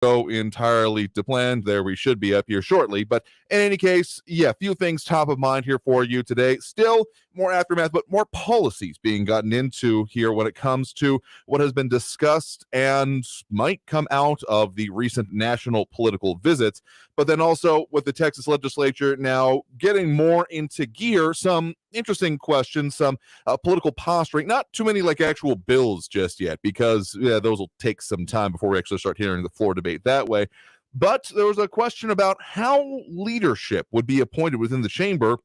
go entirely to plan. There we should be up here shortly. But in any case, yeah, few things top of mind here for you today. Still more aftermath, but more policies being gotten into here when it comes to what has been discussed and might come out of the recent national political visits. But then also with the Texas legislature now getting more into gear, some interesting questions, some political posturing, not too many like actual bills just yet, because those will take some time before we actually start hearing the floor debate that way. But there was a question about how leadership would be appointed within the chamber,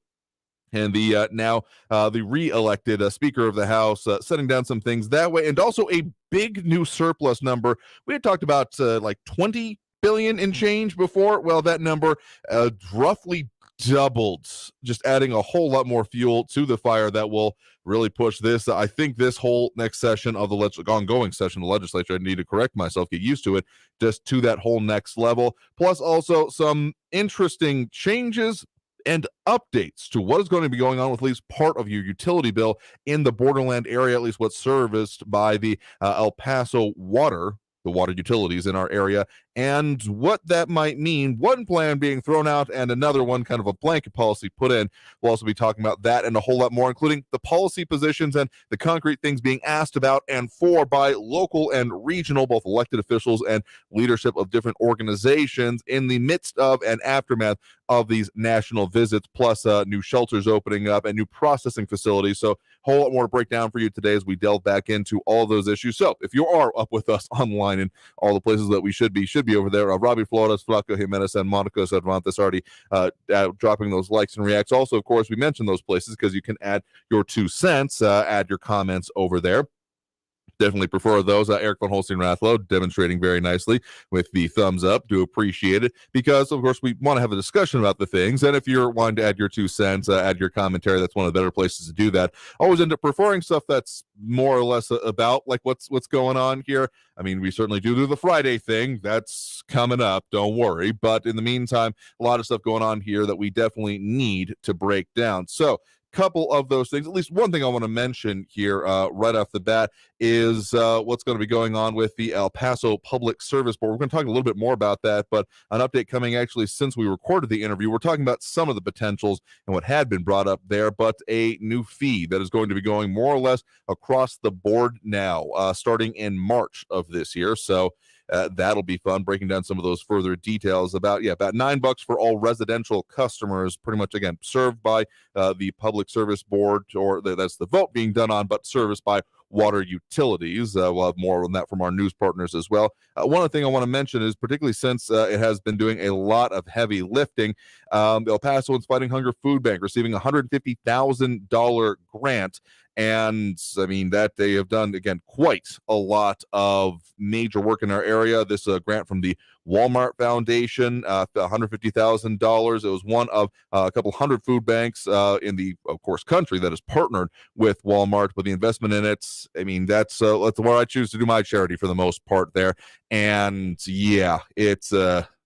and the the re-elected Speaker of the House setting down some things that way, and also a big new surplus number. We had talked about like 20 billion in change before. Well, that number roughly doubled, just adding a whole lot more fuel to the fire that will really push this. I think this whole next session of the ongoing session of the legislature, I need to correct myself, get used to it, just to that whole next level. Plus also some interesting changes and updates to what is going to be going on with at least part of your utility bill in the borderland area, at least what's serviced by the El Paso water, the water utilities in our area, and what that might mean. One plan being thrown out and another one kind of a blanket policy put in. We'll also be talking about that and a whole lot more, including the policy positions and the concrete things being asked about and for by local and regional, both elected officials and leadership of different organizations in the midst of and aftermath of these national visits, plus new shelters opening up and new processing facilities. So a whole lot more to break down for you today as we delve back into all those issues. So if you are up with us online in all the places that we should be over there. Robbie Flores, Flaco Jimenez, and Monica Cervantes already dropping those likes and reacts. Also, of course, we mentioned those places because you can add your 2 cents, add your comments over there. Definitely prefer those. Eric von Holstein Rathlow demonstrating very nicely with the thumbs up. Do appreciate it because, of course, we want to have a discussion about the things. And if you're wanting to add your 2 cents, add your commentary, that's one of the better places to do that. Always end up preferring stuff that's more or less about like what's going on here. I mean, we certainly do the Friday thing. That's coming up. Don't worry. But in the meantime, a lot of stuff going on here that we definitely need to break down. So, couple of those things. At least one thing I want to mention here right off the bat is what's going to be going on with the El Paso Public Service Board. We're going to talk a little bit more about that, but an update coming actually since we recorded the interview. We're talking about some of the potentials and what had been brought up there, but a new fee that is going to be going more or less across the board now, starting in March of this year. So that'll be fun, breaking down some of those further details about $9 for all residential customers, pretty much, again, served by the Public Service Board, or that's the vote being done on, but serviced by water utilities. We'll have more on that from our news partners as well. One other thing I want to mention is, particularly since it has been doing a lot of heavy lifting, El Paso and Fighting Hunger Food Bank receiving a $150,000 grant. And I mean, that they have done, again, quite a lot of major work in our area. This grant from the Walmart Foundation, $150,000. It was one of a couple hundred food banks in the, of course, country that is partnered with Walmart. With the investment in it, I mean, that's where I choose to do my charity for the most part there. And yeah, it's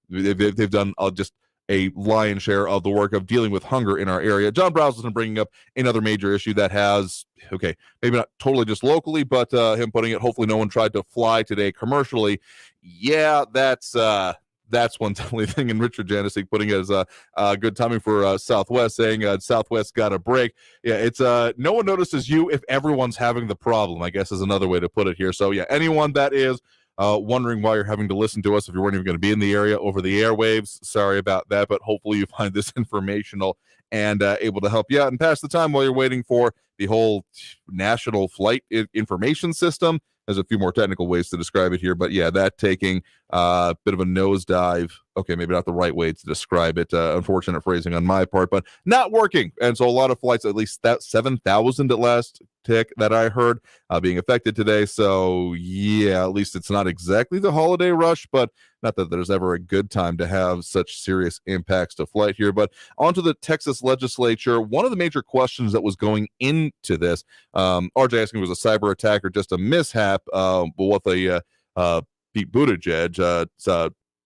they've done just a lion's share of the work of dealing with hunger in our area. John Browsleton bringing up another major issue that has, okay, maybe not totally just locally, but him putting it, hopefully no one tried to fly today commercially. Yeah, that's one definitely thing. And Richard Janicek putting it as good timing for Southwest, saying Southwest got a break. Yeah, it's no one notices you if everyone's having the problem, I guess is another way to put it here. So yeah, anyone that is wondering why you're having to listen to us if you weren't even going to be in the area over the airwaves, sorry about that, but hopefully you find this informational and able to help you out and pass the time while you're waiting for the whole national flight information system. There's a few more technical ways to describe it here, but yeah, that taking a bit of a nosedive. Okay, maybe not the right way to describe it. Unfortunate phrasing on my part, but not working. And so a lot of flights, at least that 7,000 at last tick that I heard being affected today. So yeah, at least it's not exactly the holiday rush, but not that there's ever a good time to have such serious impacts to flight here. But onto the Texas legislature, one of the major questions that was going into this, RJ asking, was a cyber attack or just a mishap? But what the Pete Buttigieg,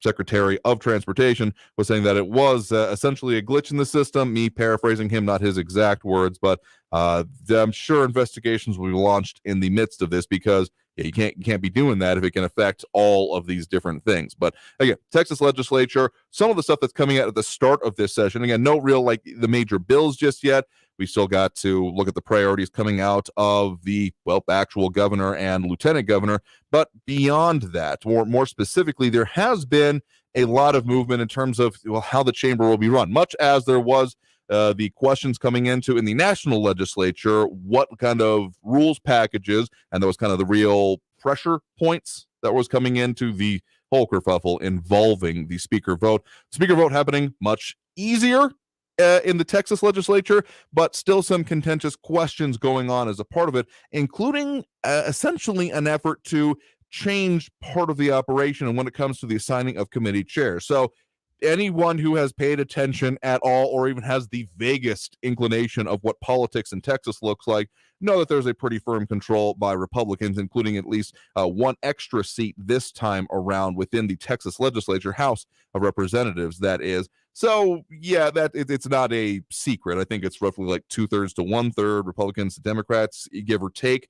Secretary of Transportation, was saying that it was essentially a glitch in the system. Me paraphrasing him, not his exact words, but I'm sure investigations will be launched in the midst of this, because Yeah, you can't be doing that if it can affect all of these different things. But again, Texas legislature, some of the stuff that's coming out at the start of this session, again, no real like the major bills just yet. We still got to look at the priorities coming out of the, well, actual governor and lieutenant governor. But beyond that, more specifically, there has been a lot of movement in terms of, well, how the chamber will be run, much as there was the questions coming into in the national legislature, what kind of rules packages, and that was kind of the real pressure points that was coming into the whole kerfuffle involving the speaker vote. Speaker vote happening much easier in the Texas legislature, but still some contentious questions going on as a part of it, including essentially an effort to change part of the operation and when it comes to the assigning of committee chairs. So anyone who has paid attention at all or even has the vaguest inclination of what politics in Texas looks like know that there's a pretty firm control by Republicans, including at least one extra seat this time around within the Texas legislature, House of Representatives, that is. So, yeah, it's not a secret. I think it's roughly like 2/3 to 1/3 Republicans to Democrats, give or take.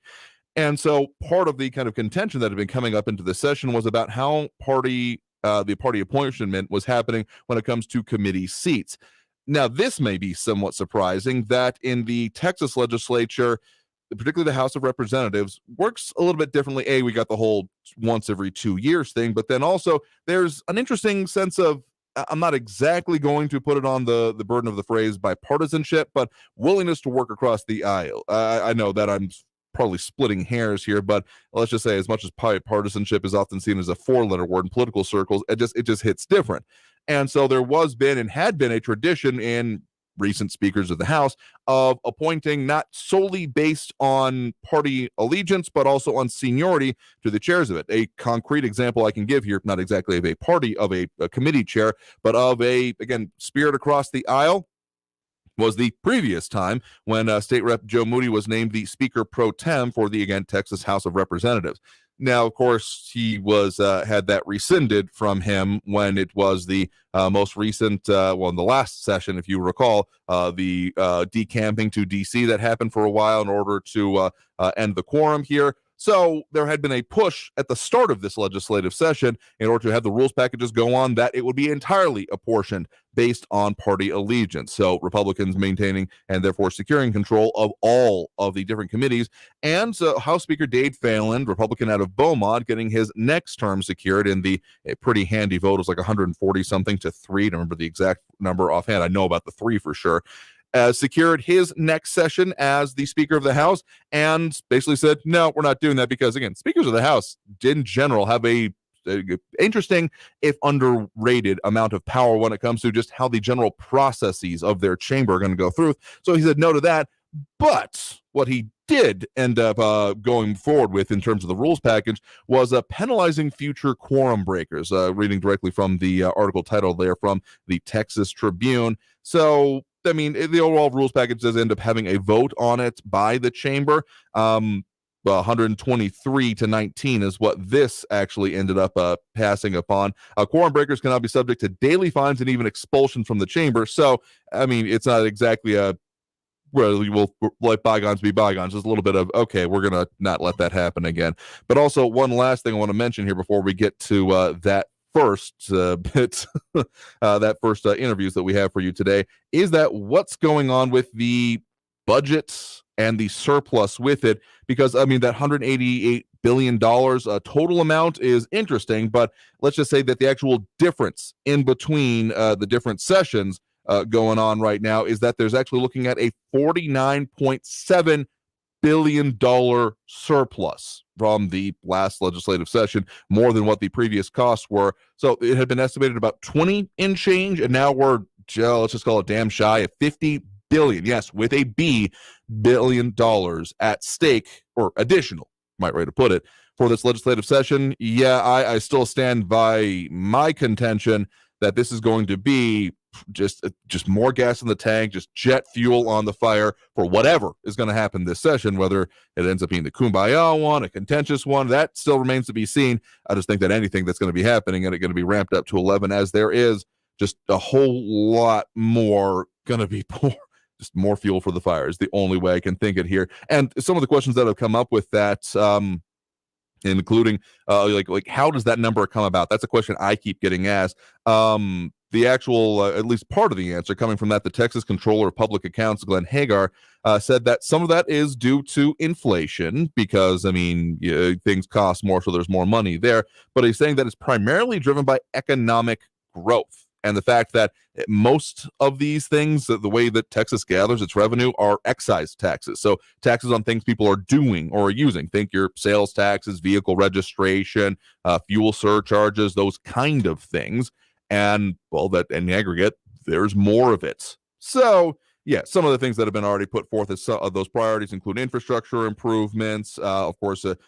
And so part of the kind of contention that had been coming up into the session was about how the party apportionment was happening when it comes to committee seats. Now, this may be somewhat surprising that in the Texas legislature, particularly the House of Representatives, works a little bit differently. We got the whole once every 2 years thing, but then also there's an interesting sense of, I'm not exactly going to put it on the burden of the phrase bipartisanship, but willingness to work across the aisle. I know that I'm probably splitting hairs here, but let's just say, as much as bipartisanship is often seen as a four-letter word in political circles, it just hits different. And so there was been and had been a tradition in recent speakers of the House of appointing not solely based on party allegiance, but also on seniority to the chairs of it. A concrete example I can give here, not exactly of a party, of a committee chair, but of again, spirit across the aisle, was the previous time when State Rep Joe Moody was named the Speaker pro tem for the, again, Texas House of Representatives. Now, of course, he was had that rescinded from him when it was the most recent, in the last session, if you recall, the decamping to D.C. that happened for a while in order to end the quorum here. So there had been a push at the start of this legislative session in order to have the rules packages go on that it would be entirely apportioned based on party allegiance. So Republicans maintaining and therefore securing control of all of the different committees. And House Speaker Dade Phelan, Republican out of Beaumont, getting his next term secured in the pretty handy vote. It was like 140 something to 3. I don't remember the exact number offhand. I know about the 3 for sure. Secured his next session as the Speaker of the House and basically said, no, we're not doing that because, again, speakers of the House in general have a interesting, if underrated, amount of power when it comes to just how the general processes of their chamber are going to go through. So he said no to that. But what he did end up going forward with in terms of the rules package was penalizing future quorum breakers, reading directly from the article title there from the Texas Tribune. So, I mean, the overall rules package does end up having a vote on it by the chamber. 123 to 19 is what this actually ended up passing upon. Quorum breakers can now be subject to daily fines and even expulsion from the chamber. So, I mean, it's not exactly we'll let bygones be bygones. There's a little bit of, okay, we're going to not let that happen again. But also, one last thing I want to mention here before we get to that first bit, that first interviews that we have for you today, is that what's going on with the budget and the surplus with it, because, I mean, that $188 billion total amount is interesting, but let's just say that the actual difference in between the different sessions going on right now is that there's actually looking at a $49.7 billion surplus from the last legislative session, more than what the previous costs were. So it had been estimated about 20 in change, and now we're, let's just call it damn shy of 50 billion, yes, with a B, billion dollars at stake, or additional, might way to put it, for this legislative session. Yeah, I still stand by my contention that this is going to be just more gas in the tank, just jet fuel on the fire for whatever is going to happen this session, whether it ends up being the kumbaya one, a contentious one, that still remains to be seen. I just think that anything that's going to be happening and it's going to be ramped up to 11, as there is just a whole lot more going to be poured. Just more fuel for the fire is the only way I can think it here. And some of the questions that have come up with that, including like how does that number come about? That's a question I keep getting asked. The actual, at least part of the answer coming from that, the Texas Controller of Public Accounts, Glenn Hagar, said that some of that is due to inflation because, I mean, things cost more, so there's more money there. But he's saying that it's primarily driven by economic growth and the fact that most of these things, the way that Texas gathers its revenue, are excise taxes. So taxes on things people are doing or using. Think your sales taxes, vehicle registration, fuel surcharges, those kind of things. And, well, that in the aggregate, there's more of it. So, yeah, some of the things that have been already put forth as those priorities include infrastructure improvements, of course, the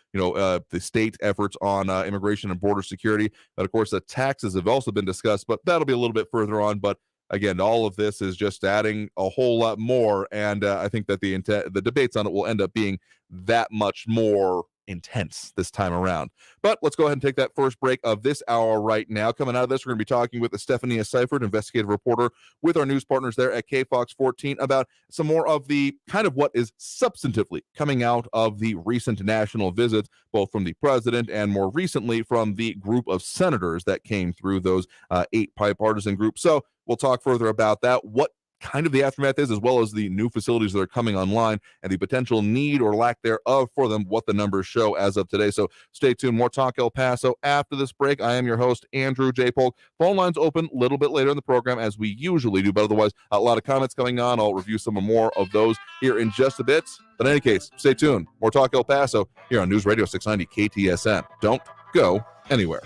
state efforts on immigration and border security. But, of course, the taxes have also been discussed, but that'll be a little bit further on. But, again, all of this is just adding a whole lot more. And I think that the debates on it will end up being that much more intense this time around. But let's go ahead and take that first break of this hour right now. Coming out of this, we're going to be talking with Stephania Seifert, investigative reporter with our news partners there at KFOX 14, about some more of the kind of what is substantively coming out of the recent national visits, both from the president and more recently from the group of senators that came through those 8 bipartisan groups. So we'll talk further about that, what kind of the aftermath is, as well as the new facilities that are coming online and the potential need or lack thereof for them, what the numbers show as of today. So stay tuned. More Talk El Paso after this break. I am your host, Andrew J. Polk. Phone lines open a little bit later in the program, as we usually do, but otherwise, a lot of comments coming on. I'll review some more of those here in just a bit. But in any case, stay tuned. More Talk El Paso here on News Radio 690 KTSN. Don't go anywhere.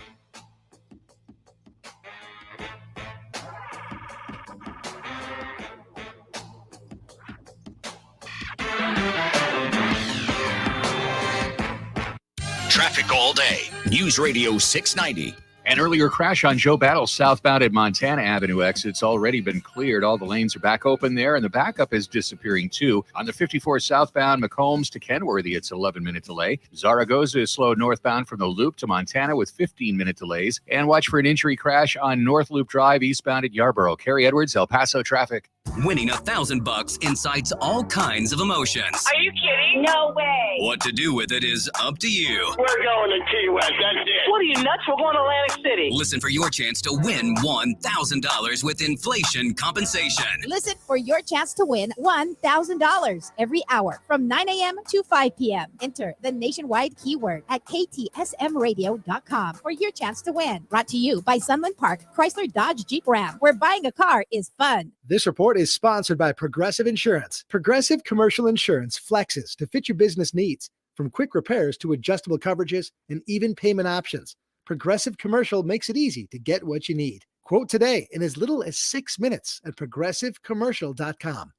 Traffic all day. News Radio 690. An earlier crash on Joe Battle southbound at Montana Avenue exit's already been cleared. All the lanes are back open there, and the backup is disappearing too. On the 54 southbound McCombs to Kenworthy, it's an 11-minute delay. Zaragoza is slowed northbound from the Loop to Montana with 15-minute delays. And watch for an injury crash on North Loop Drive eastbound at Yarborough. Kerry Edwards, El Paso traffic. Winning $1,000 incites all kinds of emotions. Are you kidding? No way. What to do with it is up to you. We're going to Key West, that's it. What are you, nuts? We're going to Atlantic City. Listen for your chance to win $1,000 with inflation compensation. Listen for your chance to win $1,000 every hour from 9 a.m. to 5 p.m. Enter the nationwide keyword at ktsmradio.com for your chance to win. Brought to you by Sunland Park, Chrysler Dodge Jeep Ram, where buying a car is fun. This report is sponsored by Progressive Insurance. Progressive Commercial Insurance flexes to fit your business needs, from quick repairs to adjustable coverages and even payment options. Progressive Commercial makes it easy to get what you need. Quote today in as little as 6 minutes at progressivecommercial.com.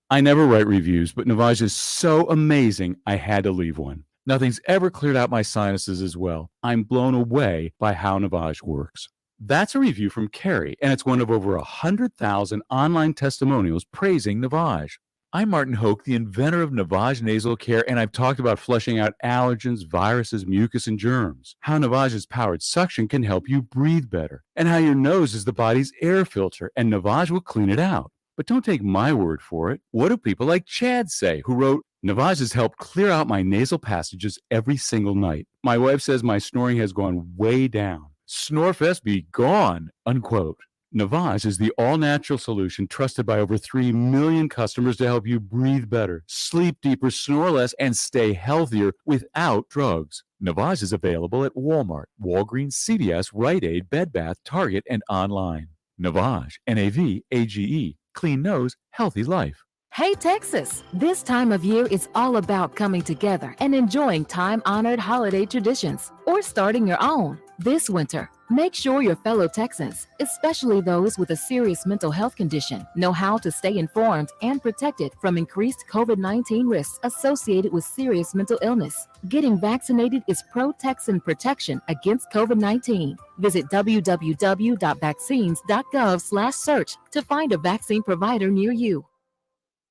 I never write reviews, but Navage is so amazing, I had to leave one. Nothing's ever cleared out my sinuses as well. I'm blown away by how Navage works. That's a review from Carrie, and it's one of over 100,000 online testimonials praising Navage. I'm Martin Hoke, the inventor of Navage Nasal Care, and I've talked about flushing out allergens, viruses, mucus, and germs. How Navage's powered suction can help you breathe better, and how your nose is the body's air filter, and Navage will clean it out. But don't take my word for it. What do people like Chad say, who wrote, Navage has helped clear out my nasal passages every single night. My wife says my snoring has gone way down. Snorefest be gone, unquote. Navage is the all-natural solution trusted by over 3 million customers to help you breathe better, sleep deeper, snore less, and stay healthier without drugs. Navage is available at Walmart, Walgreens, CVS, Rite Aid, Bed Bath, Target, and online. Navage, N-A-V-A-G-E. Clean nose, healthy life. Hey Texas! This time of year is all about coming together and enjoying time-honored holiday traditions or starting your own. This winter, make sure your fellow Texans, especially those with a serious mental health condition, know how to stay informed and protected from increased COVID-19 risks associated with serious mental illness. Getting vaccinated is pro-Texan protection against COVID-19. Visit www.vaccines.gov/search to find a vaccine provider near you.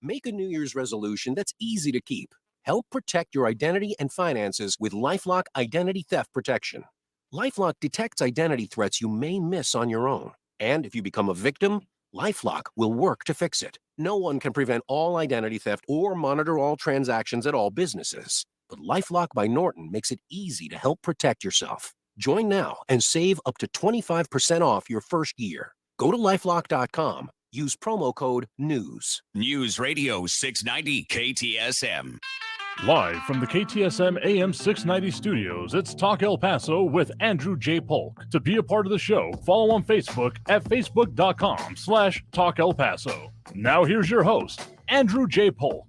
Make a New Year's resolution that's easy to keep. Help protect your identity and finances with LifeLock Identity Theft Protection. LifeLock detects identity threats you may miss on your own. And if you become a victim, LifeLock will work to fix it. No one can prevent all identity theft or monitor all transactions at all businesses. But LifeLock by Norton makes it easy to help protect yourself. Join now and save up to 25% off your first year. Go to lifelock.com. Use promo code NEWS. News Radio 690 KTSM. Live from the KTSM AM 690 studios, it's Talk El Paso with Andrew J. Polk. To be a part of the show, follow on Facebook at facebook.com/Talk El Paso. Now here's your host, Andrew J. Polk.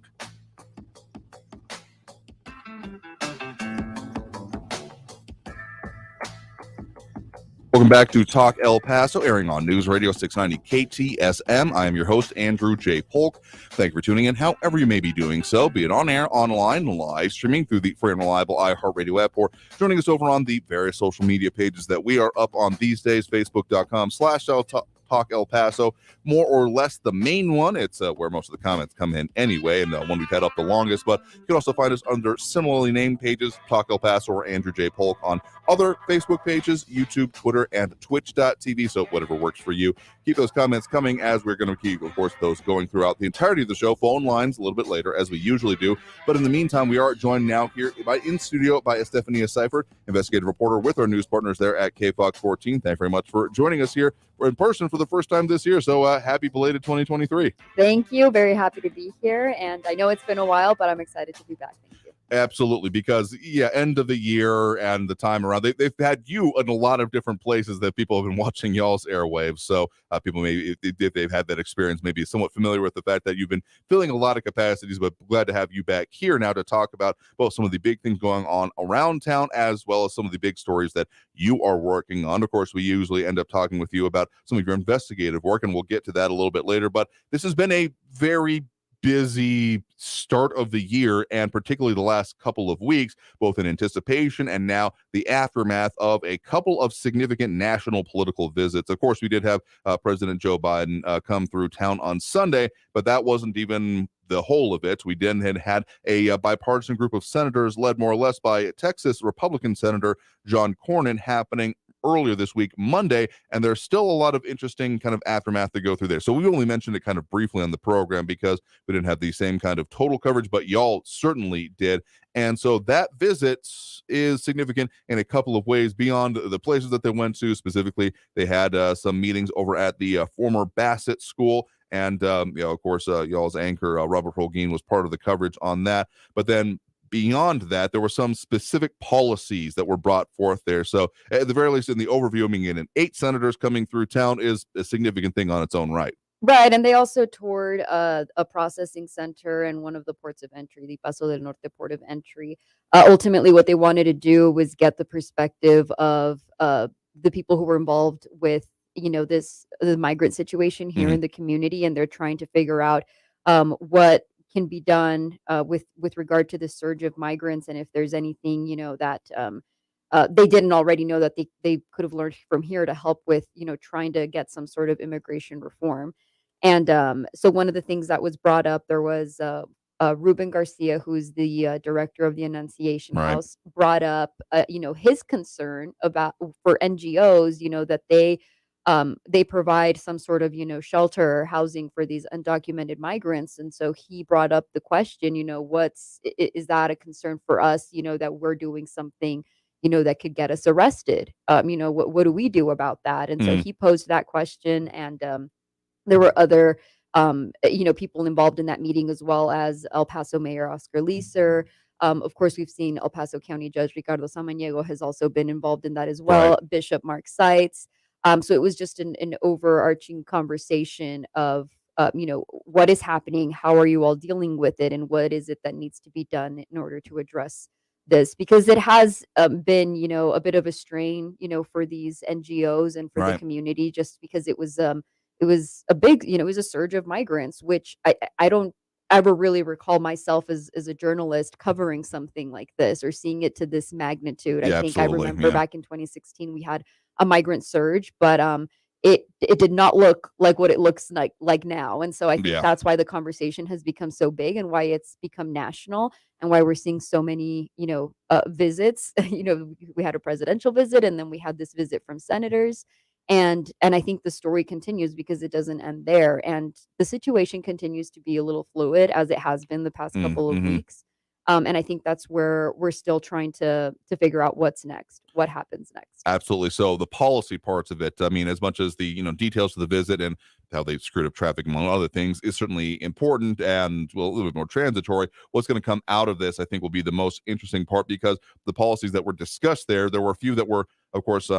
Welcome back to Talk El Paso, airing on News Radio 690 KTSM. I am your host, Andrew J. Polk. Thank you for tuning in, however you may be doing so, be it on air, online, live streaming through the free and reliable iHeartRadio app, or joining us over on the various social media pages that we are up on these days, facebook.com/Talk El Paso, more or less the main one. It's where most of the comments come in anyway, and the one we've had up the longest. But you can also find us under similarly named pages, Talk El Paso or Andrew J. Polk, on other Facebook pages, YouTube, Twitter, and Twitch.tv. So whatever works for you. Keep those comments coming, as we're going to keep, of course, those going throughout the entirety of the show. Phone lines a little bit later, as we usually do. But in the meantime, we are joined now here in studio by Estefania Seifert, investigative reporter with our news partners there at KFOX 14. Thank you very much for joining us here. We're in person for the first time this year, so happy belated 2023. Thank you. Very happy to be here. And I know it's been a while, but I'm excited to be back. Thank you. Absolutely, because end of the year and the time around, they've had you in a lot of different places that people have been watching y'all's airwaves. So people maybe, if they've had that experience, maybe somewhat familiar with the fact that you've been filling a lot of capacities. But glad to have you back here now to talk about both some of the big things going on around town, as well as some of the big stories that you are working on. Of course, we usually end up talking with you about some of your investigative work, and we'll get to that a little bit later. But this has been a very busy start of the year, and particularly the last couple of weeks, both in anticipation and now the aftermath of a couple of significant national political visits. Of course, we did have President Joe Biden come through town on Sunday, but that wasn't even the whole of it. We then had a bipartisan group of senators led more or less by Texas Republican Senator John Cornyn happening earlier this week, Monday, and there's still a lot of interesting kind of aftermath to go through there. So we only mentioned it kind of briefly on the program because we didn't have the same kind of total coverage, but y'all certainly did. And so that visit is significant in a couple of ways beyond the places that they went to. Specifically, they had some meetings over at the former Bassett School. And, of course, y'all's anchor, Robert Holguin, was part of the coverage on that. But then beyond that, there were some specific policies that were brought forth there. So at the very least, in the overview, I mean, 8 senators coming through town is a significant thing on its own right. Right. And they also toured a processing center and one of the ports of entry, the Paso del Norte port of entry. Ultimately, what they wanted to do was get the perspective of the people who were involved with, the migrant situation here in the community. And they're trying to figure out what can be done with regard to the surge of migrants, and if there's anything that they didn't already know that they could have learned from here to help with trying to get some sort of immigration reform. And so one of the things that was brought up, there was Ruben Garcia, who's the director of the Annunciation House, brought up his concern about for NGOs, that they provide some sort of, shelter or housing for these undocumented migrants. And so he brought up the question, is that a concern for us, that we're doing something, that could get us arrested? What do we do about that? And so he posed that question. And there were other, people involved in that meeting, as well as El Paso Mayor Oscar Leeser. Of course, we've seen El Paso County Judge Ricardo Samaniego has also been involved in that as well. Right. Bishop Mark Seitz. So it was just an overarching conversation of, what is happening? How are you all dealing with it? And what is it that needs to be done in order to address this? Because it has been, a bit of a strain, for these NGOs and for the community, just because it was a big, it was a surge of migrants, which I don't ever really recall myself as a journalist covering something like this or seeing it to this magnitude. I think I remember back in 2016, we had a migrant surge, but it did not look like what it looks like now. And so I think that's why the conversation has become so big and why it's become national and why we're seeing so many, visits. We had a presidential visit, and then we had this visit from senators. And I think the story continues because it doesn't end there. And the situation continues to be a little fluid, as it has been the past couple of weeks. And I think that's where we're still trying to figure out what's next, what happens next. Absolutely. So the policy parts of it, I mean, as much as the details of the visit and how they screwed up traffic among other things is certainly important and well a little bit more transitory. What's going to come out of this, I think, will be the most interesting part because the policies that were discussed there were a few that were, of course,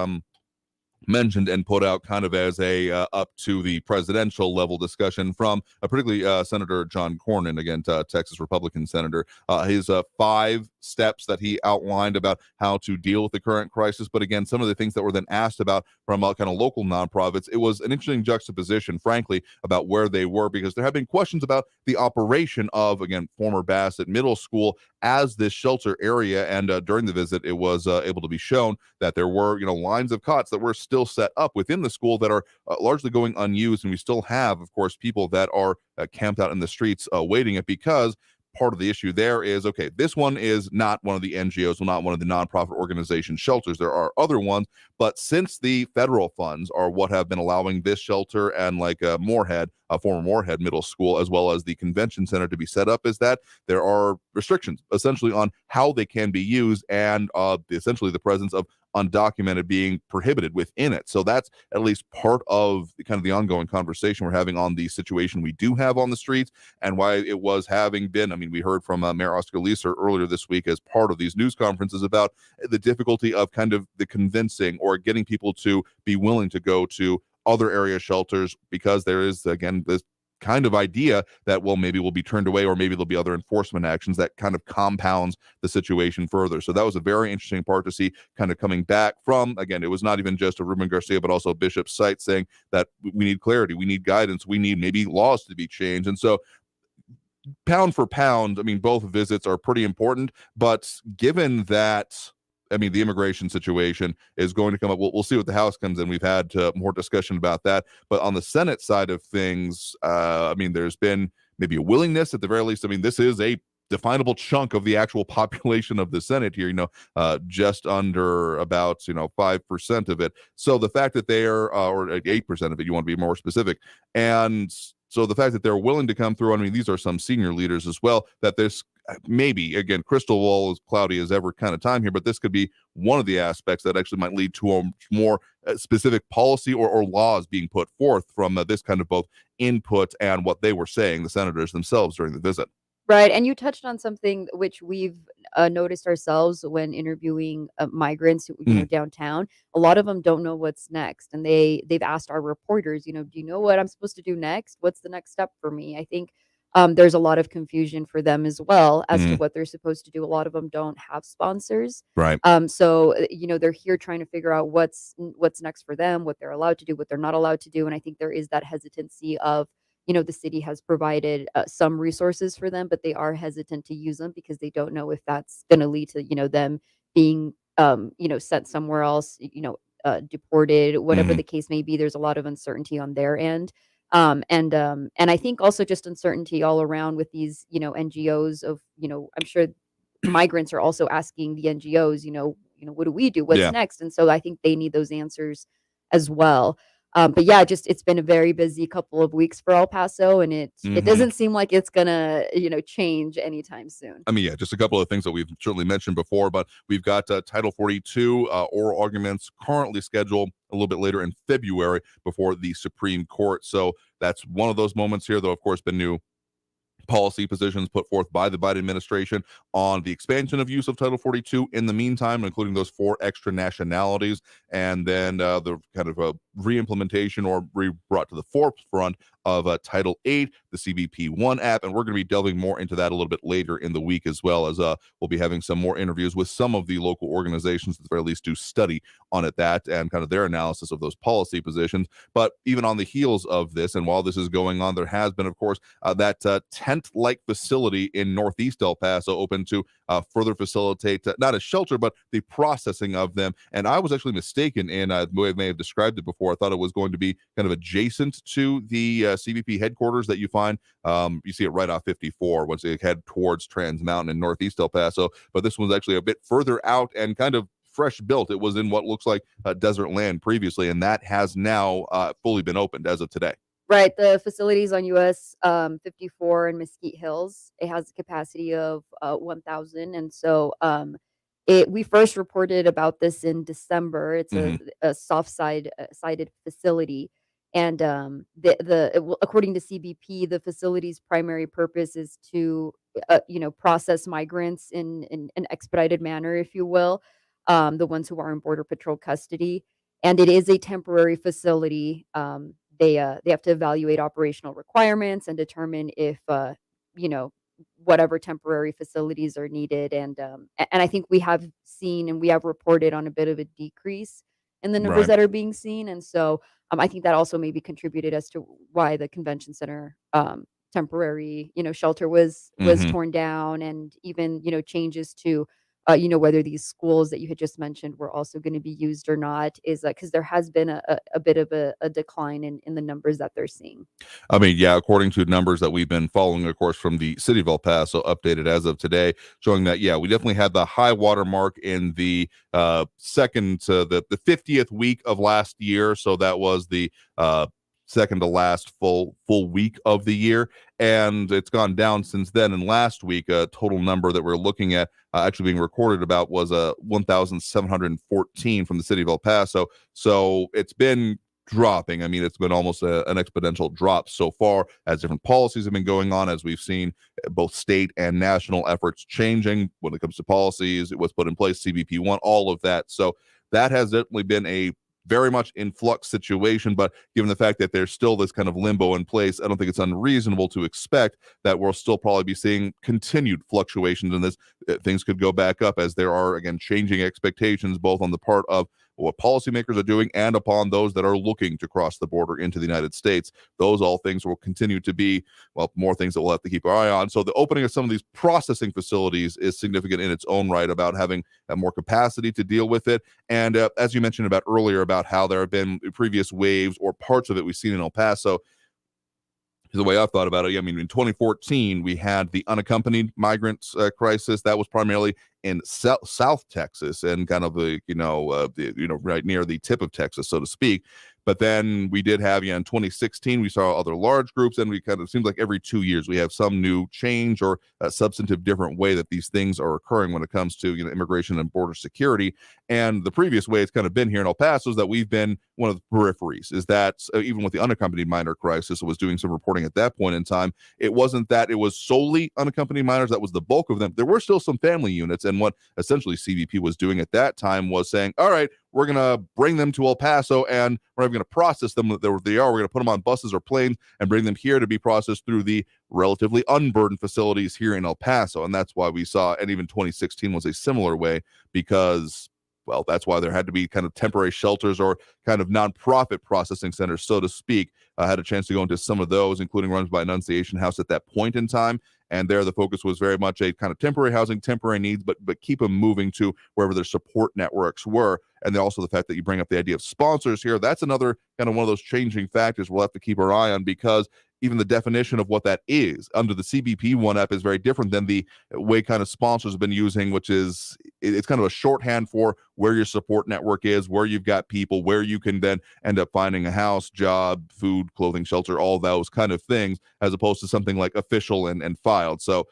mentioned and put out kind of as a up to the presidential level discussion from particularly Senator John Cornyn, again, Texas Republican senator. His 5 steps that he outlined about how to deal with the current crisis. But again, some of the things that were then asked about from kind of local nonprofits, it was an interesting juxtaposition, frankly, about where they were, because there have been questions about the operation of, again, former Bassett Middle School as this shelter area. And during the visit, it was able to be shown that there were, lines of cots that were still set up within the school that are largely going unused. And we still have, of course, people that are camped out in the streets waiting it, because part of the issue there is, okay, this one is not one of the NGOs, not one of the nonprofit organization shelters. There are other ones, but since the federal funds are what have been allowing this shelter and like Moorhead, former Moorhead Middle School, as well as the convention center to be set up, is that there are restrictions essentially on how they can be used, and essentially the presence of undocumented being prohibited within it. So that's at least part of kind of the ongoing conversation we're having on the situation we do have on the streets, and why it was having been, I mean, we heard from Mayor Oscar Leeser earlier this week as part of these news conferences about the difficulty of kind of the convincing or getting people to be willing to go to other area shelters, because there is, again, this kind of idea that, well, maybe we'll be turned away, or maybe there'll be other enforcement actions that kind of compounds the situation further. So that was a very interesting part to see kind of coming back from, again, it was not even just a Ruben Garcia, but also Bishop Sight saying that we need clarity, we need guidance, we need maybe laws to be changed. And so pound for pound, I mean, both visits are pretty important, but given that, I mean, the immigration situation is going to come up. We'll see what the House comes in. We've had more discussion about that. But on the Senate side of things, I mean, there's been maybe a willingness at the very least. I mean, this is a definable chunk of the actual population of the Senate here, just under about, 5% of it. So the fact that they are, or 8% of it, you want to be more specific. And so the fact that they're willing to come through, I mean, these are some senior leaders as well, that this maybe, again, crystal ball as cloudy as ever kind of time here, but this could be one of the aspects that actually might lead to a more specific policy or laws being put forth from this kind of both input and what they were saying, the senators themselves, during the visit. Right. And you touched on something which we've noticed ourselves when interviewing migrants, downtown. A lot of them don't know what's next. And they've asked our reporters, do you know what I'm supposed to do next? What's the next step for me? I think there's a lot of confusion for them as well as to what they're supposed to do. A lot of them don't have sponsors. Right. So, they're here trying to figure out what's next for them, what they're allowed to do, what they're not allowed to do. And I think there is that hesitancy of, the city has provided some resources for them, but they are hesitant to use them because they don't know if that's going to lead to, them being, sent somewhere else, deported, whatever the case may be. There's a lot of uncertainty on their end. And I think also just uncertainty all around with these, NGOs of, I'm sure migrants are also asking the NGOs, what do we do? What's next? And so I think they need those answers as well. But yeah, it's been a very busy couple of weeks for El Paso, and it doesn't seem like it's gonna, change anytime soon. I mean, yeah, just a couple of things that we've certainly mentioned before, but we've got Title 42 oral arguments currently scheduled a little bit later in February before the Supreme Court. So that's one of those moments here, though, of course, been new policy positions put forth by the Biden administration on the expansion of use of Title 42 in the meantime, including those 4 extra nationalities, and then the kind of re-implementation or brought to the forefront of Title 8, the CBP1 app, and we're going to be delving more into that a little bit later in the week, as well as we'll be having some more interviews with some of the local organizations that at the very least do study on it, that and kind of their analysis of those policy positions. But even on the heels of this, and while this is going on, there has been, of course, that tent-like facility in Northeast El Paso open to further facilitate not a shelter, but the processing of them. And I was actually mistaken in the way I may have described it before. I thought it was going to be kind of adjacent to the CBP headquarters that you find. You see it right off 54 once they head towards Trans Mountain in Northeast El Paso. But this one's actually a bit further out and kind of fresh built. It was in what looks like desert land previously, and that has now fully been opened as of today. Right. The facilities on US 54 in Mesquite Hills, it has a capacity of 1,000. And so we first reported about this in December. It's Mhm. a sided facility. And according to CBP, the facility's primary purpose is to, process migrants in an expedited manner, if you will, the ones who are in Border Patrol custody. And it is a temporary facility. They have to evaluate operational requirements and determine if you know whatever temporary facilities are needed. And I think we have seen and we have reported on a bit of a decrease in the numbers Right. that are being seen. And so I think that also maybe contributed as to why the convention center temporary shelter was Mhm. torn down, and even changes to whether these schools that you had just mentioned were also going to be used or not, is because there has been a bit of a decline in the numbers that they're seeing. I mean, yeah, according to numbers that we've been following, of course, from the city of El Paso, updated as of today, showing that, yeah, we definitely had the high water mark in the second to the 50th week of last year. So that was the second to last full week of the year. And it's gone down since then. And last week, a total number that we're looking at actually being recorded about was 1,714 from the city of El Paso. So it's been dropping. I mean, it's been almost an exponential drop so far as different policies have been going on, as we've seen both state and national efforts changing when it comes to policies. It was put in place, CBP1, all of that. So that has definitely been a very much in flux situation, but given the fact that there's still this kind of limbo in place, I don't think it's unreasonable to expect that we'll still probably be seeing continued fluctuations in this. Things could go back up as there are, again, changing expectations both on the part of what policymakers are doing and upon those that are looking to cross the border into the United States. Those all things will continue to be, well, more things that we'll have to keep our eye on. So the opening of some of these processing facilities is significant in its own right about having more capacity to deal with it. And as you mentioned about earlier about how there have been previous waves or parts of it we've seen in El Paso, the way I've thought about it, I mean, in 2014, we had the unaccompanied migrants crisis. That was primarily in South Texas and kind of right near the tip of Texas, so to speak. But then we did have, in 2016, we saw other large groups, and we kind of seems like every 2 years we have some new change or a substantive different way that these things are occurring when it comes to immigration and border security. And the previous way it's kind of been here in El Paso is that we've been one of the peripheries. Is that even with the unaccompanied minor crisis, I was doing some reporting at that point in time. It wasn't that it was solely unaccompanied minors that was the bulk of them. There were still some family units, and what essentially CBP was doing at that time was saying, all right, we're going to bring them to El Paso and we're going to process them where they are. We're going to put them on buses or planes and bring them here to be processed through the relatively unburdened facilities here in El Paso. And that's why we saw, and even 2016 was a similar way, because, well, that's why there had to be kind of temporary shelters or kind of nonprofit processing centers, so to speak. I had a chance to go into some of those, including runs by Annunciation House at that point in time. And there, the focus was very much a kind of temporary housing, temporary needs, but keep them moving to wherever their support networks were. And then also the fact that you bring up the idea of sponsors here, that's another kind of one of those changing factors we'll have to keep our eye on, because even the definition of what that is under the CBP One app is very different than the way kind of sponsors have been using, which is it's kind of a shorthand for where your support network is, where you've got people, where you can then end up finding a house, job, food, clothing, shelter, all those kind of things, as opposed to something like official and filed. So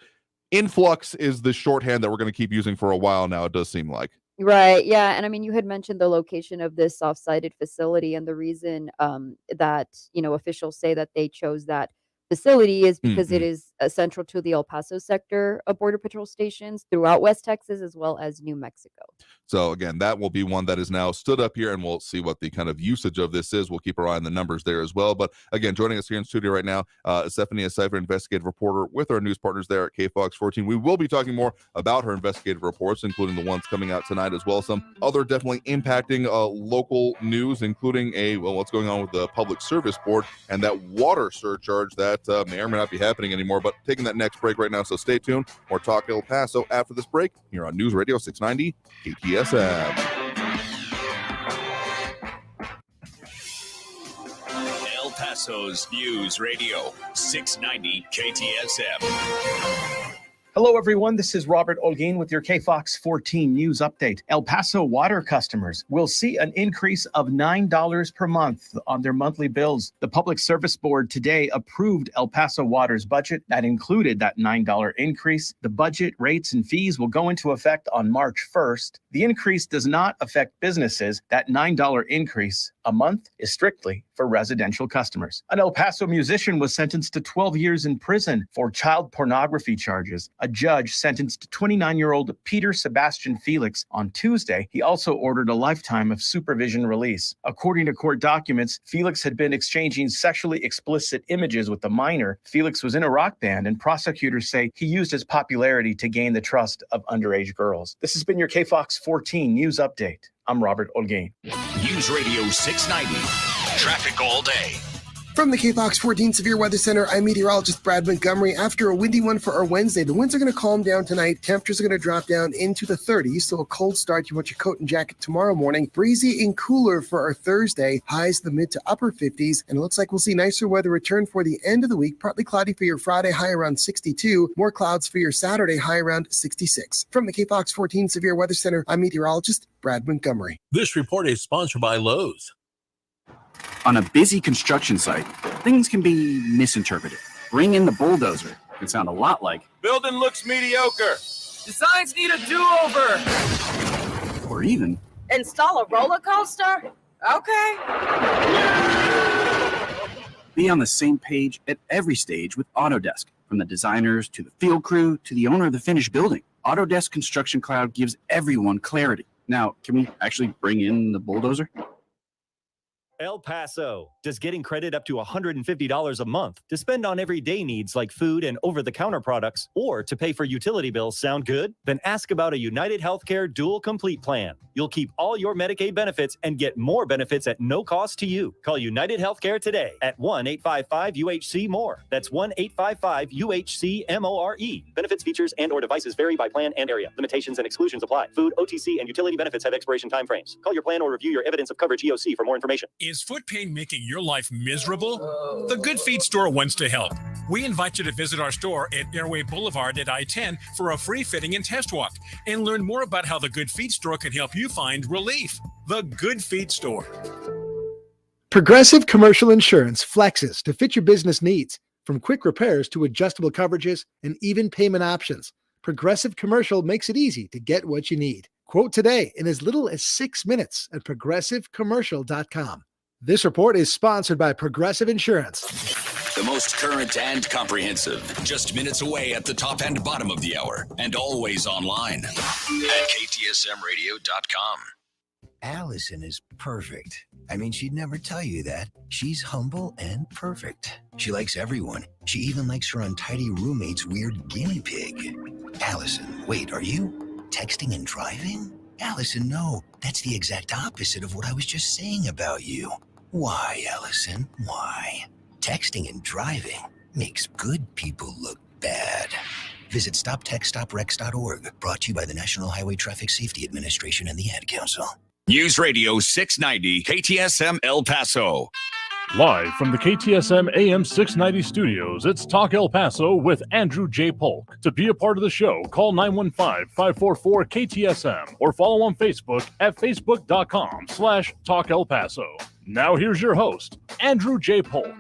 influx is the shorthand that we're going to keep using for a while now, it does seem like. Right. Yeah. And I mean, you had mentioned the location of this off-sided facility, and the reason that officials say that they chose that facility is because it is central to the El Paso sector of Border Patrol stations throughout West Texas as well as New Mexico. So again, that will be one that is now stood up here, and we'll see what the kind of usage of this is. We'll keep our eye on the numbers there as well. But again, joining us here in studio right now, Stephanie Cipher, investigative reporter with our news partners there at KFOX 14. We will be talking more about her investigative reports, including the ones coming out tonight as well. Some other definitely impacting local news, including what's going on with the Public Service Board and that water surcharge that may or may not be happening anymore. But taking that next break right now, so stay tuned. More Talk El Paso after this break here on News Radio 690 KTSM. El Paso's News Radio 690 KTSM. Hello, everyone. This is Robert Olguin with your KFOX 14 News Update. El Paso water customers will see an increase of $9 per month on their monthly bills. The Public Service Board today approved El Paso Water's budget that included that $9 increase. The budget, rates, and fees will go into effect on March 1st. The increase does not affect businesses. That $9 increase a month is strictly for residential customers. An El Paso musician was sentenced to 12 years in prison for child pornography charges. A judge sentenced 29-year-old Peter Sebastian Felix on Tuesday. He also ordered a lifetime of supervision release. According to court documents, Felix had been exchanging sexually explicit images with a minor. Felix was in a rock band, and prosecutors say he used his popularity to gain the trust of underage girls. This has been your KFOX 14 News Update. I'm Robert Olguin. News Radio 690. Traffic all day. From the KFOX 14 Severe Weather Center, I'm meteorologist Brad Montgomery. After a windy one for our Wednesday, the winds are going to calm down tonight. Temperatures are going to drop down into the 30s, so a cold start. You want your coat and jacket tomorrow morning. Breezy and cooler for our Thursday. Highs the mid to upper 50s, and it looks like we'll see nicer weather return for the end of the week. Partly cloudy for your Friday, high around 62. More clouds for your Saturday, high around 66. From the KFOX 14 Severe Weather Center, I'm meteorologist Brad Montgomery. This report is sponsored by Lowe's. On a busy construction site, things can be misinterpreted. Bring in the bulldozer. It can sound a lot like, building looks mediocre. Designs need a do-over. or even, Install a roller coaster? Okay. be on the same page at every stage with Autodesk. From the designers to the field crew to the owner of the finished building, Autodesk Construction Cloud gives everyone clarity. Now, can we actually bring in the bulldozer? El Paso. Does getting credit up to $150 a month to spend on everyday needs like food and over-the-counter products or to pay for utility bills sound good? Then ask about a United Healthcare Dual Complete Plan. You'll keep all your Medicaid benefits and get more benefits at no cost to you. Call United Healthcare today at 1-855-UHC-MORE. That's 1-855-UHC-MORE. Benefits, features, and or devices vary by plan and area. Limitations and exclusions apply. Food, OTC, and utility benefits have expiration time frames. Call your plan or review your evidence of coverage EOC for more information. Is foot pain making your life miserable? The Good Feet Store wants to help. We invite you to visit our store at Airway Boulevard at I-10 for a free fitting and test walk and learn more about how the Good Feet Store can help you find relief. The Good Feet Store. Progressive Commercial Insurance flexes to fit your business needs, from quick repairs to adjustable coverages and even payment options. Progressive Commercial makes it easy to get what you need. Quote today in as little as 6 minutes at progressivecommercial.com. This report is sponsored by Progressive Insurance. The most current and comprehensive. Just minutes away at the top and bottom of the hour. And always online at KTSMradio.com. Allison is perfect. I mean, she'd never tell you that. She's humble and perfect. She likes everyone. She even likes her untidy roommate's weird guinea pig. Allison, wait, are you texting and driving? Allison, no. That's the exact opposite of what I was just saying about you. Why, Allison? Why? Texting and driving makes good people look bad. Visit StopTextStopRex.org. Brought to you by the National Highway Traffic Safety Administration and the Ad Council. News Radio 690 KTSM El Paso. Live from the KTSM AM 690 studios, it's Talk El Paso with Andrew J. Polk. To be a part of the show, call 915-544-KTSM or follow on Facebook at facebook.com/Talk El Paso. Now here's your host, Andrew J. Polk.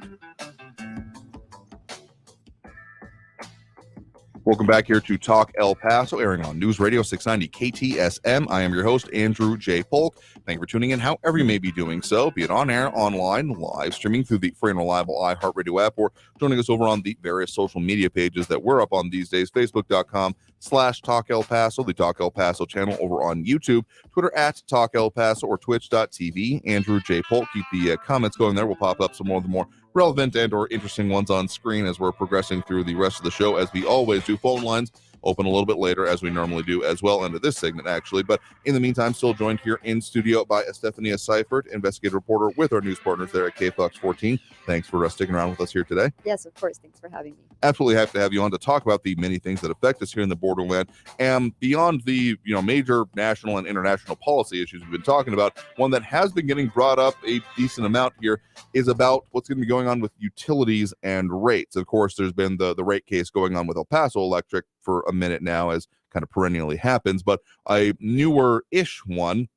Welcome back here to Talk El Paso, airing on News Radio 690 KTSM. I am your host, Andrew J. Polk. Thank you for tuning in, however you may be doing so, be it on air, online, live, streaming through the free and reliable iHeartRadio app, or joining us over on the various social media pages that we're up on these days, facebook.com/Talk El Paso, the Talk El Paso channel over on YouTube, Twitter at Talk El Paso, or twitch.tv. Andrew J. Polk. Keep the comments going there. We'll pop up some more of the more relevant and or interesting ones on screen as we're progressing through the rest of the show, as we always do. Phone lines open a little bit later, as we normally do as well, into this segment actually. But in the meantime, still joined here in studio by Estefania Seifert, investigative reporter with our news partners there at KFOX 14. Thanks for sticking around with us here today. Yes, of course. Thanks for having me. Absolutely have to have you on to talk about the many things that affect us here in the borderland, and beyond the major national and international policy issues we've been talking about. One that has been getting brought up a decent amount here is about what's going to be going on with utilities and rates. Of course, there's been the rate case going on with El Paso Electric for a minute now, as kind of perennially happens. But a newer-ish one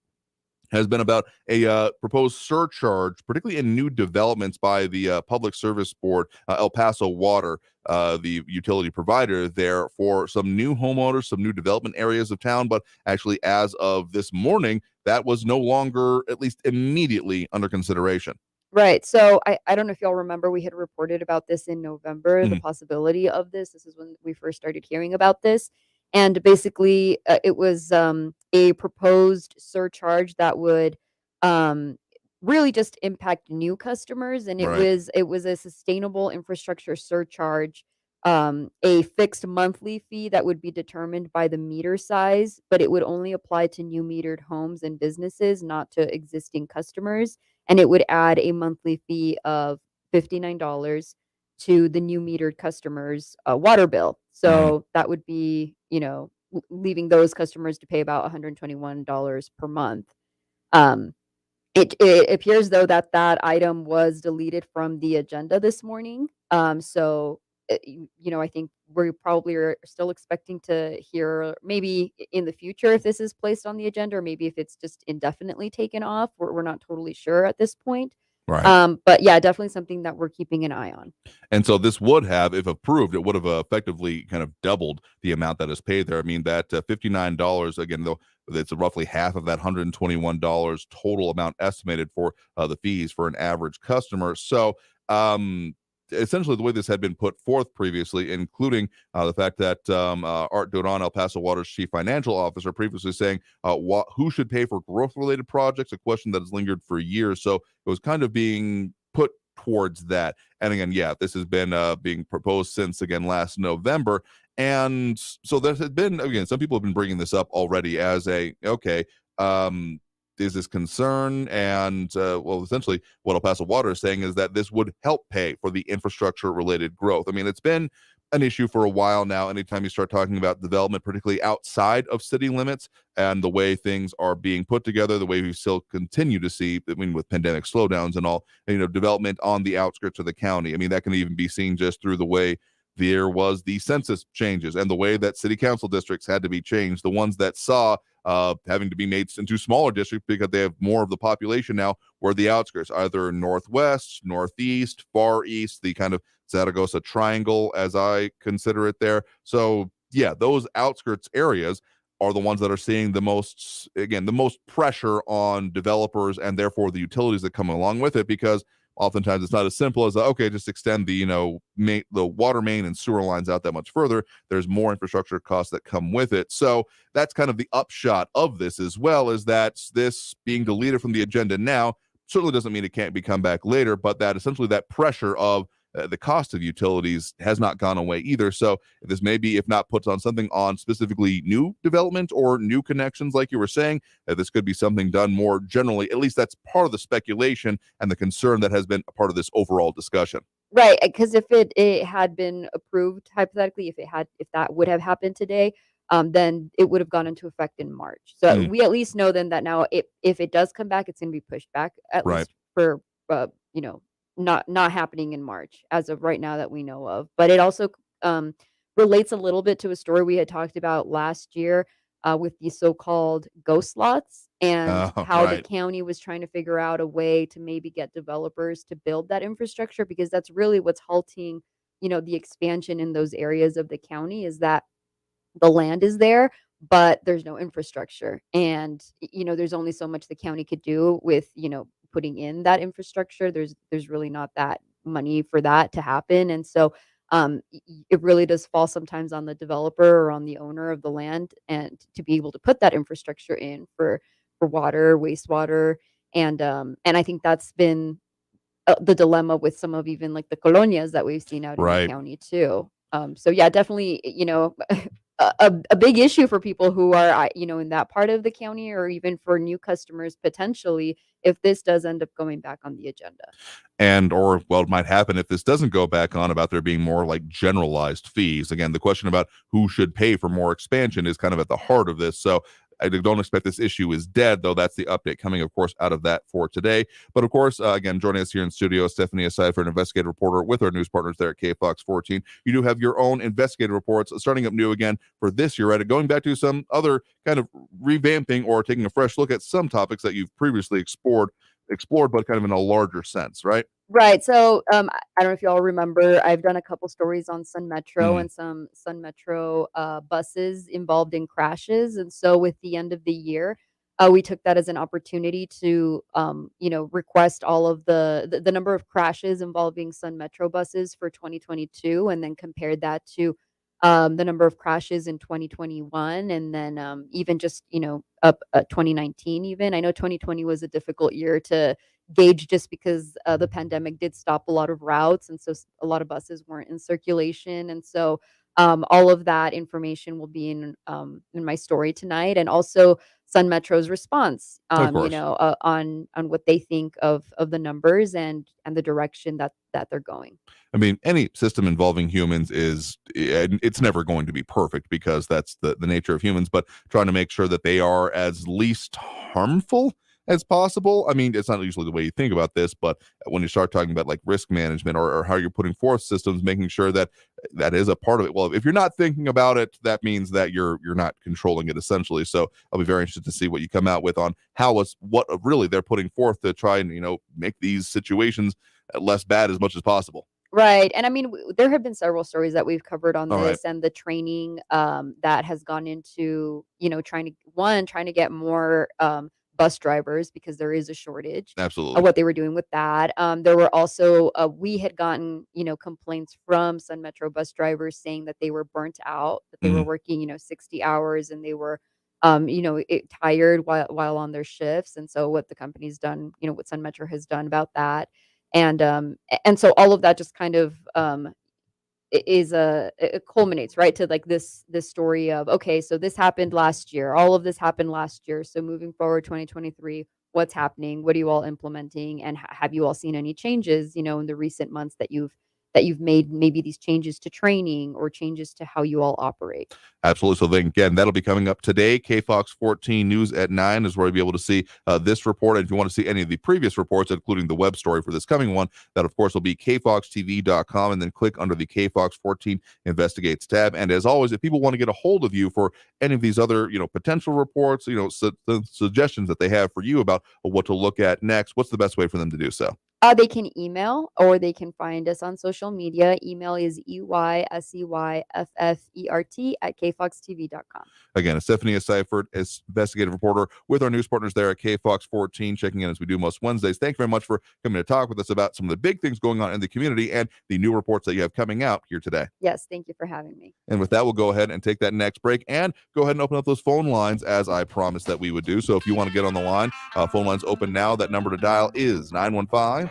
has been about a proposed surcharge, particularly in new developments by the Public Service Board, El Paso Water, the utility provider there, for some new homeowners, some new development areas of town. But actually, as of this morning, that was no longer, at least immediately, under consideration. Right. So I don't know if y'all remember, we had reported about this in November, the Mhm. possibility of this. This is when we first started hearing about this. And basically, it was a proposed surcharge that would um, really just impact new customers. And Right. it was a sustainable infrastructure surcharge, a fixed monthly fee that would be determined by the meter size, but it would only apply to new metered homes and businesses, not to existing customers. And it would add a monthly fee of $59 to the new metered customers' water bill. So that would be, leaving those customers to pay about $121 per month. Um, it appears, though, that that item was deleted from the agenda this morning. So, I think we probably are still expecting to hear maybe in the future if this is placed on the agenda, or maybe if it's just indefinitely taken off. We're not totally sure at this point. Right. But yeah, definitely something that we're keeping an eye on. And so this would have, if approved, it would have effectively kind of doubled the amount that is paid there. I mean, that $59, again, though, it's roughly half of that $121 total amount estimated for the fees for an average customer. So, essentially, the way this had been put forth previously, including the fact that Art Duran, El Paso Water's chief financial officer, previously saying who should pay for growth-related projects, a question that has lingered for years. So it was kind of being put towards that. And again, yeah, this has been being proposed since, again, last November. And so there has been, again, some people have been bringing this up already as is this concern? And well, essentially what El Paso Water is saying is that this would help pay for the infrastructure related growth. I mean, it's been an issue for a while now. Anytime you start talking about development, particularly outside of city limits, and the way things are being put together, the way we still continue to see, I mean, with pandemic slowdowns and all, development on the outskirts of the county. I mean, that can even be seen just through the way there was the census changes and the way that city council districts had to be changed. The ones that saw having to be made into smaller districts because they have more of the population now were the outskirts, either northwest, northeast, far east, the kind of Zaragoza triangle, as I consider it there. So yeah, those outskirts areas are the ones that are seeing the most pressure on developers and therefore the utilities that come along with it, because oftentimes it's not as simple as, okay, just extend the, the water main and sewer lines out that much further. There's more infrastructure costs that come with it. So that's kind of the upshot of this, as well, is that this being deleted from the agenda now certainly doesn't mean it can't be come back later, but that essentially that pressure of the cost of utilities has not gone away either. So this may be, if not puts on something on specifically new development or new connections, like you were saying, that this could be something done more generally. At least that's part of the speculation and the concern that has been a part of this overall discussion. Right, because if it had been approved, hypothetically, if that would have happened today, then it would have gone into effect in March. So we at least know then that now if it does come back, it's going to be pushed back at least for not happening in March as of right now that we know of. But it also relates a little bit to a story we had talked about last year with the so-called ghost lots, and how the county was trying to figure out a way to maybe get developers to build that infrastructure, because that's really what's halting, the expansion in those areas of the county, is that the land is there, but there's no infrastructure. And, there's only so much the county could do with, putting in that infrastructure. There's really not that money for that to happen. And so it really does fall sometimes on the developer or on the owner of the land, and to be able to put that infrastructure in for water, wastewater. And I think that's been the dilemma with some of even like the colonias that we've seen out in the county too. So yeah, definitely, a big issue for people who are, in that part of the county, or even for new customers potentially, if this does end up going back on the agenda. And, or, well, it might happen if this doesn't go back on, about there being more like generalized fees. Again, the question about who should pay for more expansion is kind of at the heart of this. So I don't expect this issue is dead, though. That's the update coming, of course, out of that for today. But of course, again, joining us here in studio, Stephanie Seifert, investigative reporter with our news partners there at KFOX 14. You do have your own investigative reports starting up new again for this year, right? Going back to some other kind of revamping or taking a fresh look at some topics that you've previously explored, but kind of in a larger sense, right? Right. So, I don't know if y'all remember, I've done a couple stories on Sun Metro and some Sun Metro buses involved in crashes. And so, with the end of the year, we took that as an opportunity to, request all of the number of crashes involving Sun Metro buses for 2022, and then compared that to the number of crashes in 2021, and then even just up 2019. Even I know 2020 was a difficult year to gauge just because the pandemic did stop a lot of routes, and so a lot of buses weren't in circulation, and so all of that information will be in my story tonight, and also Sun Metro's response, Of course. on what they think of the numbers and the direction that they're going. I mean, any system involving humans it's never going to be perfect because that's the nature of humans, but trying to make sure that they are as least harmful as possible. I mean, it's not usually the way you think about this, but when you start talking about like risk management or how you're putting forth systems, making sure that that is a part of it. Well, if you're not thinking about it, that means that you're not controlling it essentially. So I'll be very interested to see what you come out with on what really they're putting forth to try and, make these situations less bad as much as possible. Right. And I mean, there have been several stories that we've covered on All right. this and the training that has gone into, trying to get more bus drivers because there is a shortage. Absolutely. What they were doing with that. There were also, we had gotten, complaints from Sun Metro bus drivers saying that they were burnt out, that they were working, 60 hours and they were, tired while on their shifts. And so what the company's done, what Sun Metro has done about that. And so all of that just kind of it culminates right to like this story of, okay, so this happened last year, all of this happened last year, so moving forward 2023, what's happening, what are you all implementing, and have you all seen any changes in the recent months that you've made, maybe these changes to training or changes to how you all operate. Absolutely. So then again, that'll be coming up today. KFOX 14 News at 9 is where you'll be able to see this report. And if you want to see any of the previous reports, including the web story for this coming one, that of course will be kfoxtv.com, and then click under the KFOX 14 Investigates tab. And as always, if people want to get a hold of you for any of these other, potential reports, suggestions that they have for you about what to look at next, what's the best way for them to do so? They can email or they can find us on social media. Email is EYSEYFFERT@kfoxtv.com. Again, it's Stephanie Seifert, investigative reporter with our news partners there at KFOX 14, checking in as we do most Wednesdays. Thank you very much for coming to talk with us about some of the big things going on in the community and the new reports that you have coming out here today. Yes, thank you for having me. And with that, we'll go ahead and take that next break and go ahead and open up those phone lines as I promised that we would do. So if you want to get on the line, phone lines open now. That number to dial is 915-544-5876,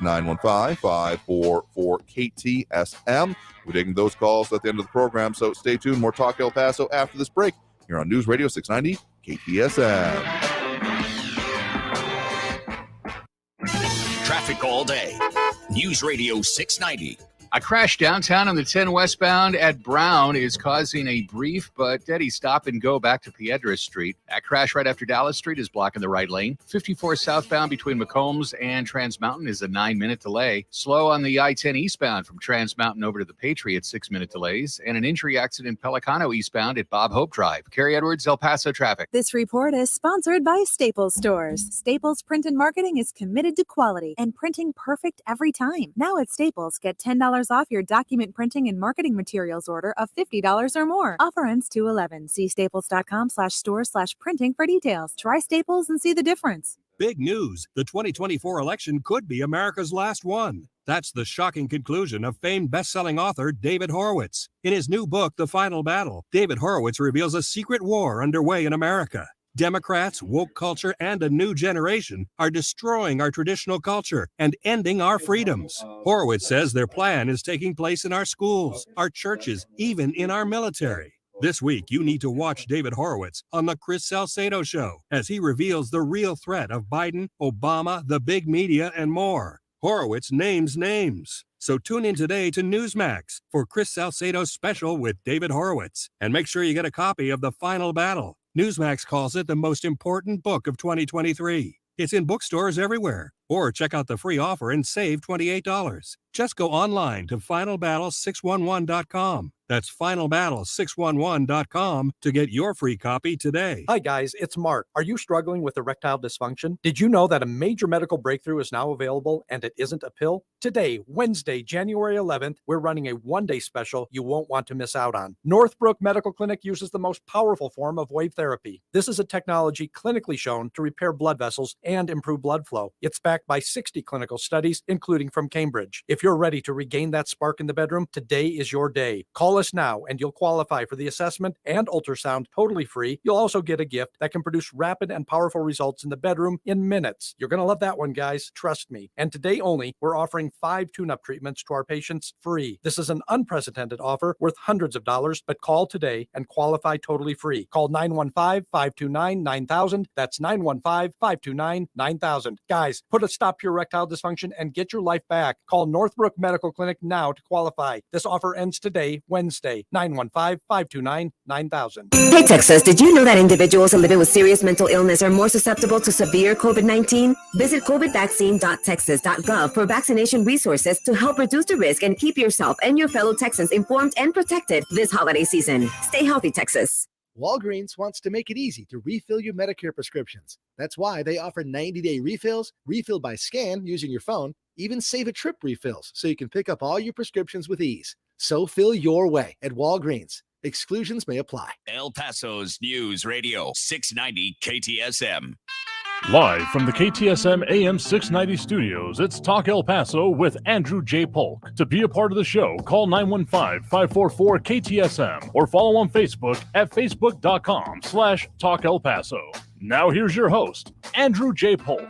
915-544-KTSM. We're taking those calls at the end of the program, so stay tuned. More Talk El Paso after this break here on News Radio 690 KTSM. Traffic all day. News Radio 690. A crash downtown on the 10 westbound at Brown is causing a brief but steady stop and go back to Piedras Street. That crash right after Dallas Street is blocking the right lane. 54 southbound between McCombs and Trans Mountain is a 9-minute delay. Slow on the I-10 eastbound from Trans Mountain over to the Patriot, 6-minute delays. And an injury accident Pelicano eastbound at Bob Hope Drive. Carrie Edwards, El Paso traffic. This report is sponsored by Staples Stores. Staples Print and Marketing is committed to quality and printing perfect every time. Now at Staples, get $10 off your document printing and marketing materials order of $50 or more. Offer ends 2/11. See staples.com/store/printing for details. Try Staples and see the difference. Big news. The 2024 election could be America's last one. That's the shocking conclusion of famed best-selling author David Horowitz. In his new book, The Final Battle, David Horowitz reveals a secret war underway in America. Democrats, woke culture, and a new generation are destroying our traditional culture and ending our freedoms. Horowitz says their plan is taking place in our schools, our churches, even in our military. This week, you need to watch David Horowitz on The Chris Salcedo Show as he reveals the real threat of Biden, Obama, the big media, and more. Horowitz names names. So tune in today to Newsmax for Chris Salcedo's special with David Horowitz. And make sure you get a copy of The Final Battle. Newsmax calls it the most important book of 2023. It's in bookstores everywhere. Or check out the free offer and save $28. Just go online to finalbattle611.com. That's finalbattle611.com to get your free copy today. Hi guys, it's Mark. Are you struggling with erectile dysfunction? Did you know that a major medical breakthrough is now available and it isn't a pill? Today, Wednesday, January 11th, we're running a one-day special you won't want to miss out on. Northbrook Medical Clinic uses the most powerful form of wave therapy. This is a technology clinically shown to repair blood vessels and improve blood flow. It's backed by 60 clinical studies, including from Cambridge. If you're ready to regain that spark in the bedroom, today is your day. Call us now and you'll qualify for the assessment and ultrasound totally free. You'll also get a gift that can produce rapid and powerful results in the bedroom in minutes. You're going to love that one, guys. Trust me. And today only, we're offering 5 tune-up treatments to our patients free. This is an unprecedented offer worth hundreds of dollars, but call today and qualify totally free. Call 915-529-9000. That's 915-529-9000. Guys, put a stop to your erectile dysfunction and get your life back. Call Northbrook Medical Clinic now to qualify. This offer ends today, Wednesday, 915-529-9000. Hey Texas, did you know that individuals living with serious mental illness are more susceptible to severe COVID-19? Visit covidvaccine.texas.gov for vaccination resources to help reduce the risk and keep yourself and your fellow Texans informed and protected this holiday season. Stay healthy, Texas. Walgreens wants to make it easy to refill your Medicare prescriptions. That's why they offer 90-day refills, refill by scan using your phone, even save a trip refills so you can pick up all your prescriptions with ease. So fill your way at Walgreens. Exclusions may apply. El Paso's News Radio 690 KTSM. Live from the KTSM AM 690 studios, it's Talk El Paso with Andrew J. Polk. To be a part of the show, call 915-544-KTSM or follow on Facebook at facebook.com/Talk El Paso. Now here's your host, Andrew J. Polk.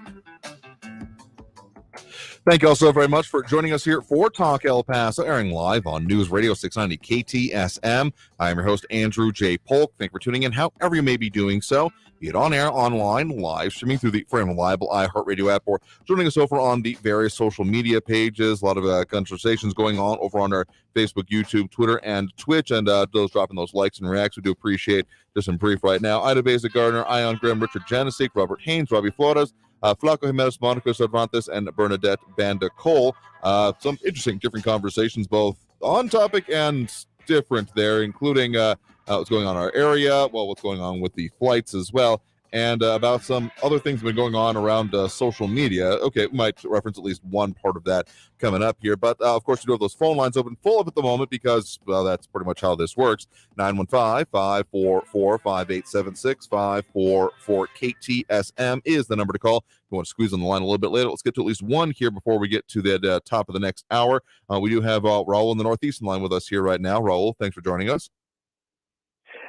Thank you all so very much for joining us here for Talk El Paso, airing live on News Radio 690 KTSM. I am your host, Andrew J. Polk. Thank you for tuning in, however you may be doing so, be it on air, online, live, streaming through the free and reliable iHeartRadio app, or joining us over on the various social media pages. A lot of conversations going on over on our Facebook, YouTube, Twitter, and Twitch, and those dropping those likes and reacts. We do appreciate just in brief right now. Ida Beza Gardner, Ion Grimm, Richard Janisic, Robert Haynes, Robbie Flores, Flaco Jimenez, Monica Cervantes, and Bernadette Banda Cole. Some interesting, different conversations, both on topic and different there, including what's going on in our area, what's going on with the flights as well, and about some other things that have been going on around social media. Okay, we might reference at least one part of that coming up here, but of course, we do have those phone lines open full up at the moment because, well, that's pretty much how this works. 915-544-5876, 544-KTSM is the number to call. If you want to squeeze on the line a little bit later, let's get to at least one here before we get to the top of the next hour. We do have Raul in the Northeastern line with us here right now. Raul, thanks for joining us.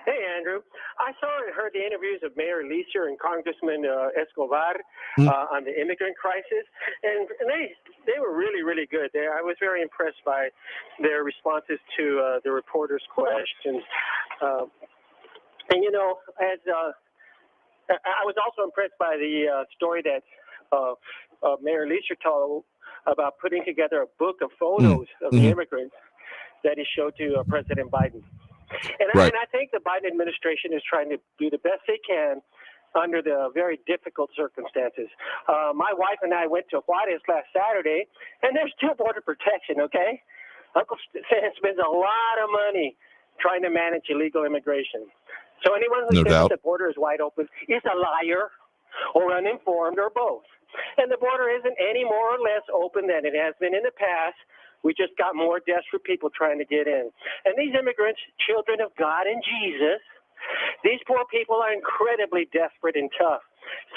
Hey, Andrew. I saw and heard the interviews of Mayor Legislature and Congressman Escobar on the immigrant crisis, and they were really, really good. I was very impressed by their responses to the reporters' questions. And, you know, I was also impressed by the story that Mayor Legislature told about putting together a book of photos of the immigrants that he showed to President Biden. And I think the Biden administration is trying to do the best they can under the very difficult circumstances. My wife and I went to Juarez last Saturday, and there's still border protection, okay? Uncle Sam spends a lot of money trying to manage illegal immigration. So anyone who says the border is wide open is a liar or uninformed or both. And the border isn't any more or less open than it has been in the past. We just got more desperate people trying to get in. And these immigrants, children of God and Jesus, these poor people are incredibly desperate and tough,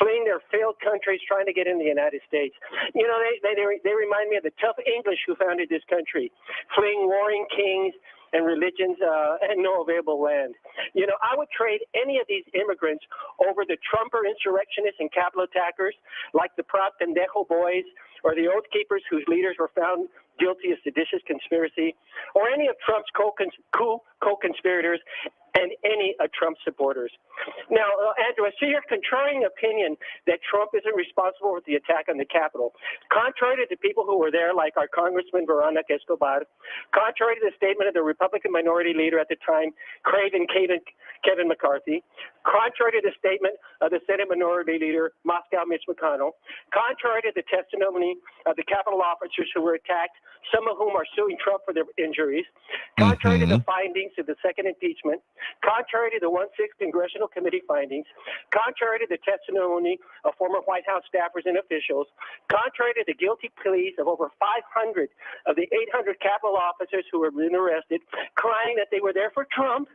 fleeing their failed countries, trying to get in the United States. You know, they remind me of the tough English who founded this country, fleeing warring kings and religions and no available land. You know, I would trade any of these immigrants over the Trumper insurrectionists and Capitol attackers like the Prop Pendejo boys or the Oath Keepers whose leaders were found guilty of seditious conspiracy, or any of Trump's co-conspirators and any Trump supporters. Now, Andrew, I see your contrarian opinion that Trump isn't responsible for the attack on the Capitol. Contrary to the people who were there, like our Congressman Veronica Escobar, contrary to the statement of the Republican minority leader at the time, Kevin McCarthy, contrary to the statement of the Senate Minority Leader, Moscow Mitch McConnell, contrary to the testimony of the Capitol officers who were attacked, some of whom are suing Trump for their injuries, contrary to the findings of the second impeachment, contrary to the 1/6 Congressional Committee findings, contrary to the testimony of former White House staffers and officials, contrary to the guilty pleas of over 500 of the 800 Capitol officers who have been arrested, crying that they were there for Trump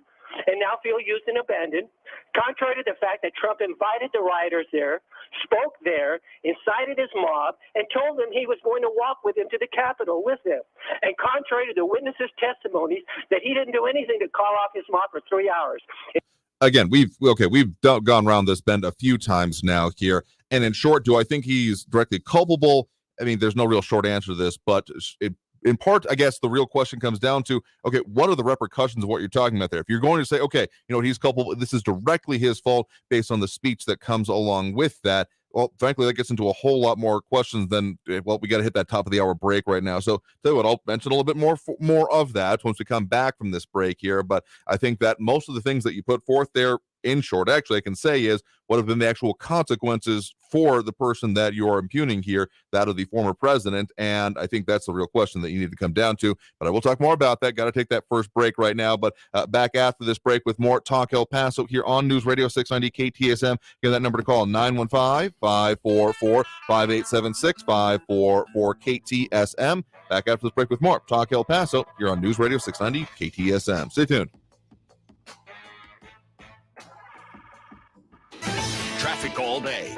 and now feel used and abandoned, contrary to the fact that Trump invited the rioters there, spoke there, incited his mob, and told them he was going to walk with him to the Capitol with them, and contrary to the witnesses' testimonies that he didn't do anything to call off his mob for 3 hours. Again, we've gone around this bend a few times now here. And in short, do I think he's directly culpable? I mean, there's no real short answer to this, but in part, I guess the real question comes down to, okay, what are the repercussions of what you're talking about there? If you're going to say, okay, he's culpable, this is directly his fault based on the speech that comes along with that, well, frankly, that gets into a whole lot more questions than, well, we got to hit that top of the hour break right now. So tell you what, I'll mention a little bit more of that once we come back from this break here. But I think that most of the things that you put forth there, in short, actually, I can say is what have been the actual consequences for the person that you're impugning here, that of the former president. And I think that's the real question that you need to come down to. But I will talk more about that. Got to take that first break right now. But back after this break with more Talk El Paso here on News Radio 690 KTSM. Again, that number to call, 915-544-5876, 544-KTSM. Back after this break with more Talk El Paso here on News Radio 690 KTSM. Stay tuned. Traffic all day.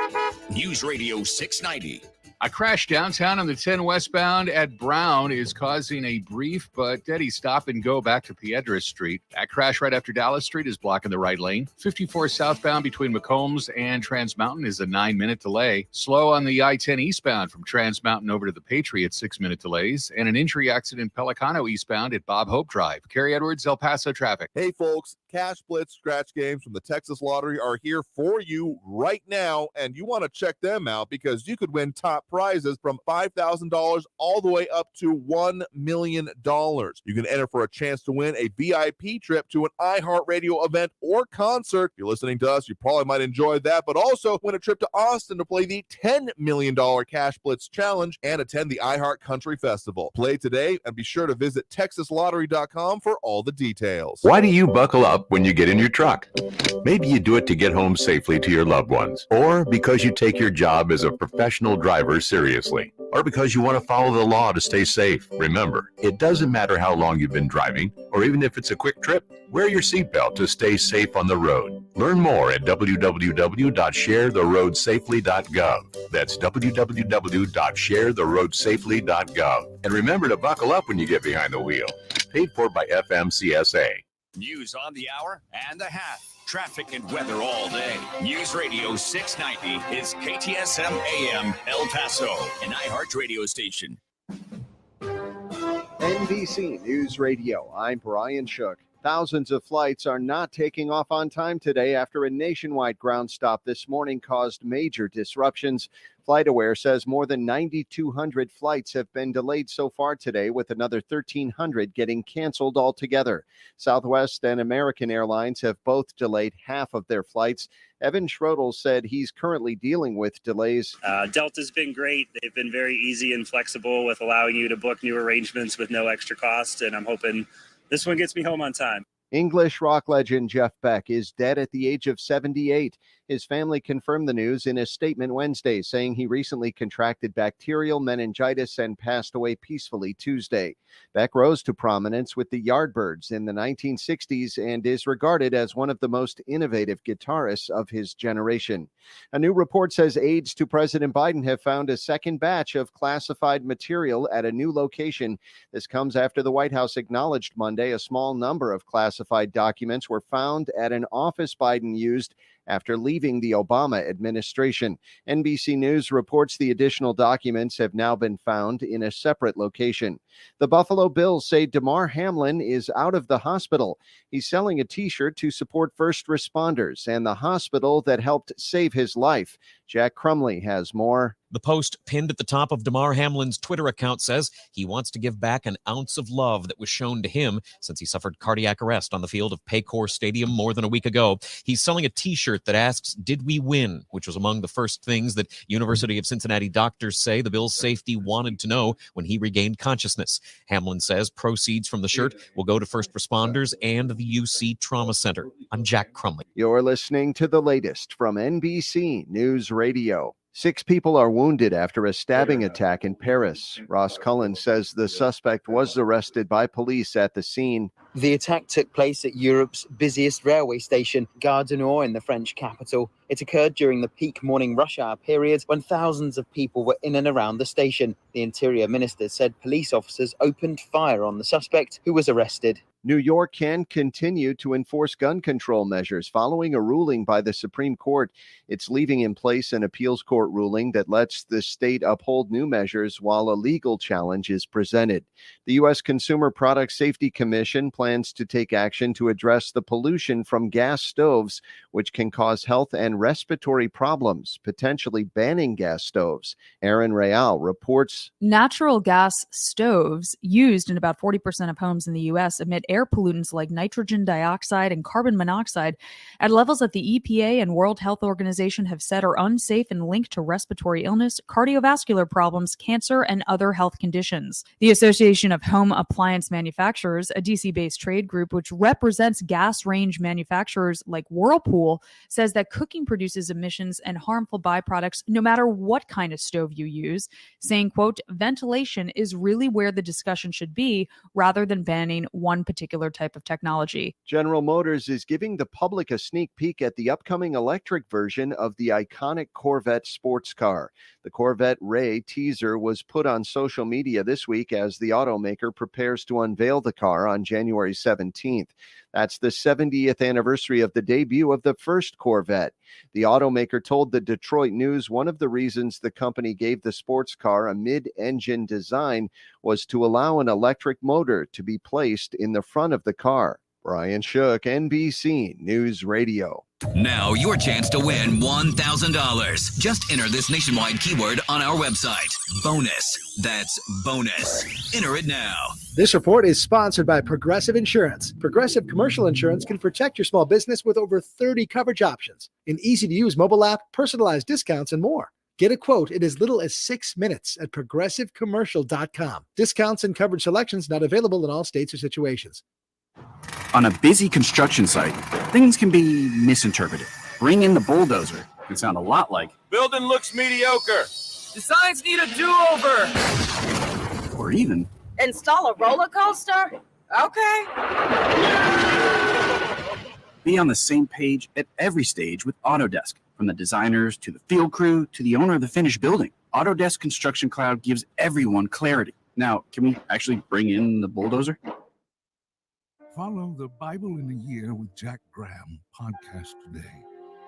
News Radio 690. A crash downtown on the 10 westbound at Brown is causing a brief but steady stop and go back to Piedras Street. That crash right after Dallas Street is blocking the right lane. 54 southbound between McCombs and Trans Mountain is a 9-minute delay. Slow on the I-10 eastbound from Trans Mountain over to the Patriot, 6-minute delays. And an injury accident Pelicano eastbound at Bob Hope Drive. Kerry Edwards, El Paso traffic. Hey, folks. Cash Blitz scratch games from the Texas Lottery are here for you right now, and you want to check them out because you could win top prizes from $5,000 all the way up to $1 million. You can enter for a chance to win a VIP trip to an iHeartRadio event or concert. If you're listening to us, you probably might enjoy that, but also win a trip to Austin to play the $10 million Cash Blitz Challenge and attend the iHeart Country Festival. Play today and be sure to visit TexasLottery.com for all the details. Why do you buckle up when you get in your truck? Maybe you do it to get home safely to your loved ones, or because you take your job as a professional driver seriously, or because you want to follow the law to stay safe. Remember, it doesn't matter how long you've been driving, or even if it's a quick trip. Wear your seatbelt to stay safe on the road. Learn more at www.sharetheroadsafely.gov. That's www.sharetheroadsafely.gov. And remember to buckle up when you get behind the wheel. Paid for by FMCSA. News on the hour and a half. Traffic and weather all day. News Radio 690 is KTSM AM El Paso, an iHeart radio station. NBC News Radio, I'm Brian Shook. Thousands of flights are not taking off on time today after a nationwide ground stop this morning caused major disruptions. FlightAware says more than 9,200 flights have been delayed so far today, with another 1,300 getting canceled altogether. Southwest and American Airlines have both delayed half of their flights. Evan Schrodel said he's currently dealing with delays. Delta's been great. They've been very easy and flexible with allowing you to book new arrangements with no extra cost, and I'm hoping this one gets me home on time. English rock legend Jeff Beck is dead at the age of 78. His family confirmed the news in a statement Wednesday, saying he recently contracted bacterial meningitis and passed away peacefully Tuesday. Beck rose to prominence with the Yardbirds in the 1960s and is regarded as one of the most innovative guitarists of his generation. A new report says aides to President Biden have found a second batch of classified material at a new location. This comes after the White House acknowledged Monday a small number of classified documents were found at an office Biden used after leaving the Obama administration. NBC News reports the additional documents have now been found in a separate location. The Buffalo Bills say Damar Hamlin is out of the hospital. He's selling a T-shirt to support first responders and the hospital that helped save his life. Jack Crumley has more. The post pinned at the top of Damar Hamlin's Twitter account says he wants to give back an ounce of love that was shown to him since he suffered cardiac arrest on the field of Paycor Stadium more than a week ago. He's selling a T-shirt that asks, "Did we win?" which was among the first things that University of Cincinnati doctors say the Bills' safety wanted to know when he regained consciousness. Hamlin says proceeds from the shirt will go to first responders and the UC Trauma Center. I'm Jack Crumley. You're listening to the latest from NBC News Radio. 6 people are wounded after a stabbing attack in Paris. Ross Cullen says the suspect was arrested by police at the scene. The attack took place at Europe's busiest railway station, Gare du Nord, in the French capital. It occurred during the peak morning rush hour period when thousands of people were in and around the station. The Interior Minister said police officers opened fire on the suspect, who was arrested. New York can continue to enforce gun control measures following a ruling by the Supreme Court. It's leaving in place an appeals court ruling that lets the state uphold new measures while a legal challenge is presented. The U.S. Consumer Product Safety Commission plans to take action to address the pollution from gas stoves, which can cause health and respiratory problems, potentially banning gas stoves. Aaron Real reports. Natural gas stoves used in about 40% of homes in the U.S. emit air pollutants like nitrogen dioxide and carbon monoxide at levels that the EPA and World Health Organization have said are unsafe and linked to respiratory illness, cardiovascular problems, cancer, and other health conditions. The Association of Home Appliance Manufacturers, a DC-based trade group which represents gas range manufacturers like Whirlpool, says that cooking produces emissions and harmful byproducts no matter what kind of stove you use, saying, quote, ventilation is really where the discussion should be rather than banning one particular type of technology. General Motors is giving the public a sneak peek at the upcoming electric version of the iconic Corvette sports car. The Corvette Ray teaser was put on social media this week as the automaker prepares to unveil the car on January 17th. That's the 70th anniversary of the debut of the first Corvette. The automaker told the Detroit News one of the reasons the company gave the sports car a mid-engine design was to allow an electric motor to be placed in the front of the car. Brian Shook, NBC News Radio. Now your chance to win $1,000. Just enter this nationwide keyword on our website. Bonus. That's bonus. Enter it now. This report is sponsored by Progressive Insurance. Progressive Commercial Insurance can protect your small business with over 30 coverage options, an easy-to-use mobile app, personalized discounts, and more. Get a quote in as little as 6 minutes at progressivecommercial.com. Discounts and coverage selections not available in all states or situations. On a busy construction site, things can be misinterpreted. Bring in the bulldozer. It can sound a lot like, building looks mediocre. Designs need a do-over. or even, Install a roller coaster? Okay. be on the same page at every stage with Autodesk. From the designers to the field crew to the owner of the finished building, Autodesk Construction Cloud gives everyone clarity. Now, can we actually bring in the bulldozer? Follow the Bible in a Year with Jack Graham podcast today.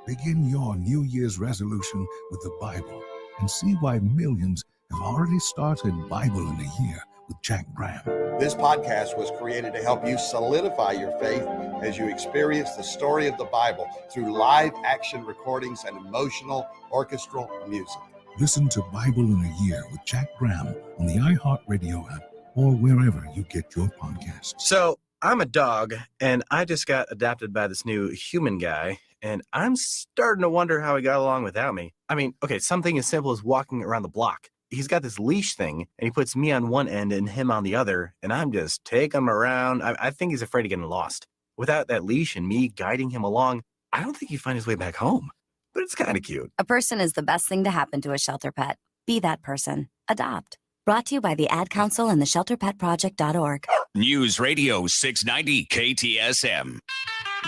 Begin your New Year's resolution with the Bible and see why millions have already started Bible in a Year with Jack Graham. This podcast was created to help you solidify your faith as you experience the story of the Bible through live action recordings and emotional orchestral music. Listen to Bible in a Year with Jack Graham on the iHeartRadio app or wherever you get your podcasts. So, I'm a dog, and I just got adopted by this new human guy, and I'm starting to wonder how he got along without me. I mean, okay, something as simple as walking around the block. He's got this leash thing, and he puts me on one end and him on the other, and I'm just taking him around. I think he's afraid of getting lost. Without that leash and me guiding him along, I don't think he'd find his way back home. But it's kind of cute. A person is the best thing to happen to a shelter pet. Be that person. Adopt. Brought to you by the Ad Council and the ShelterPetProject.org. News Radio 690 KTSM.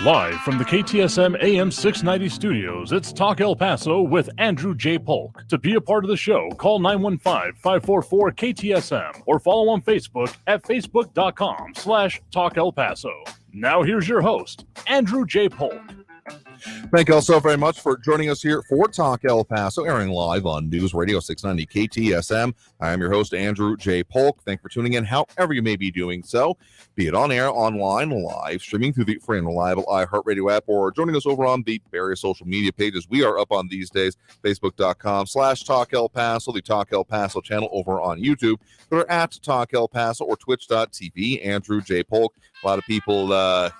Live from the KTSM AM 690 studios, it's Talk El Paso with Andrew J. Polk. To be a part of the show, call 915-544-KTSM or follow on Facebook at facebook.com/Talk El Paso. Now here's your host, Andrew J. Polk. Thank you all so very much for joining us here for Talk El Paso, airing live on News Radio 690 KTSM. I am your host, Andrew J. Polk. Thank you for tuning in, however you may be doing so, be it on air, online, live, streaming through the free and reliable iHeartRadio app, or joining us over on the various social media pages we are up on these days, Facebook.com/Talk El Paso, the Talk El Paso channel over on YouTube, or at Talk El Paso, or Twitch.tv, Andrew J. Polk. A lot of people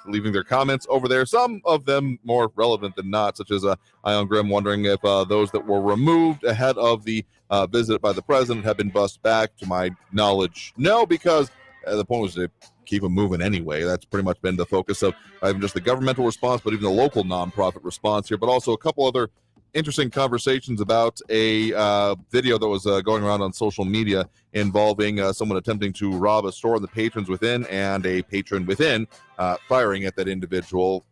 leaving their comments over there, some of them more relevant than not, such as Ion Grimm wondering if those that were removed ahead of the visit by the president have been bussed back. To my knowledge, no, because the point was to keep them moving anyway. That's pretty much been the focus of not even just the governmental response, but even the local nonprofit response here, but also a couple other interesting conversations about a video that was going around on social media involving someone attempting to rob a store and the patrons within, and a patron within firing at that individual.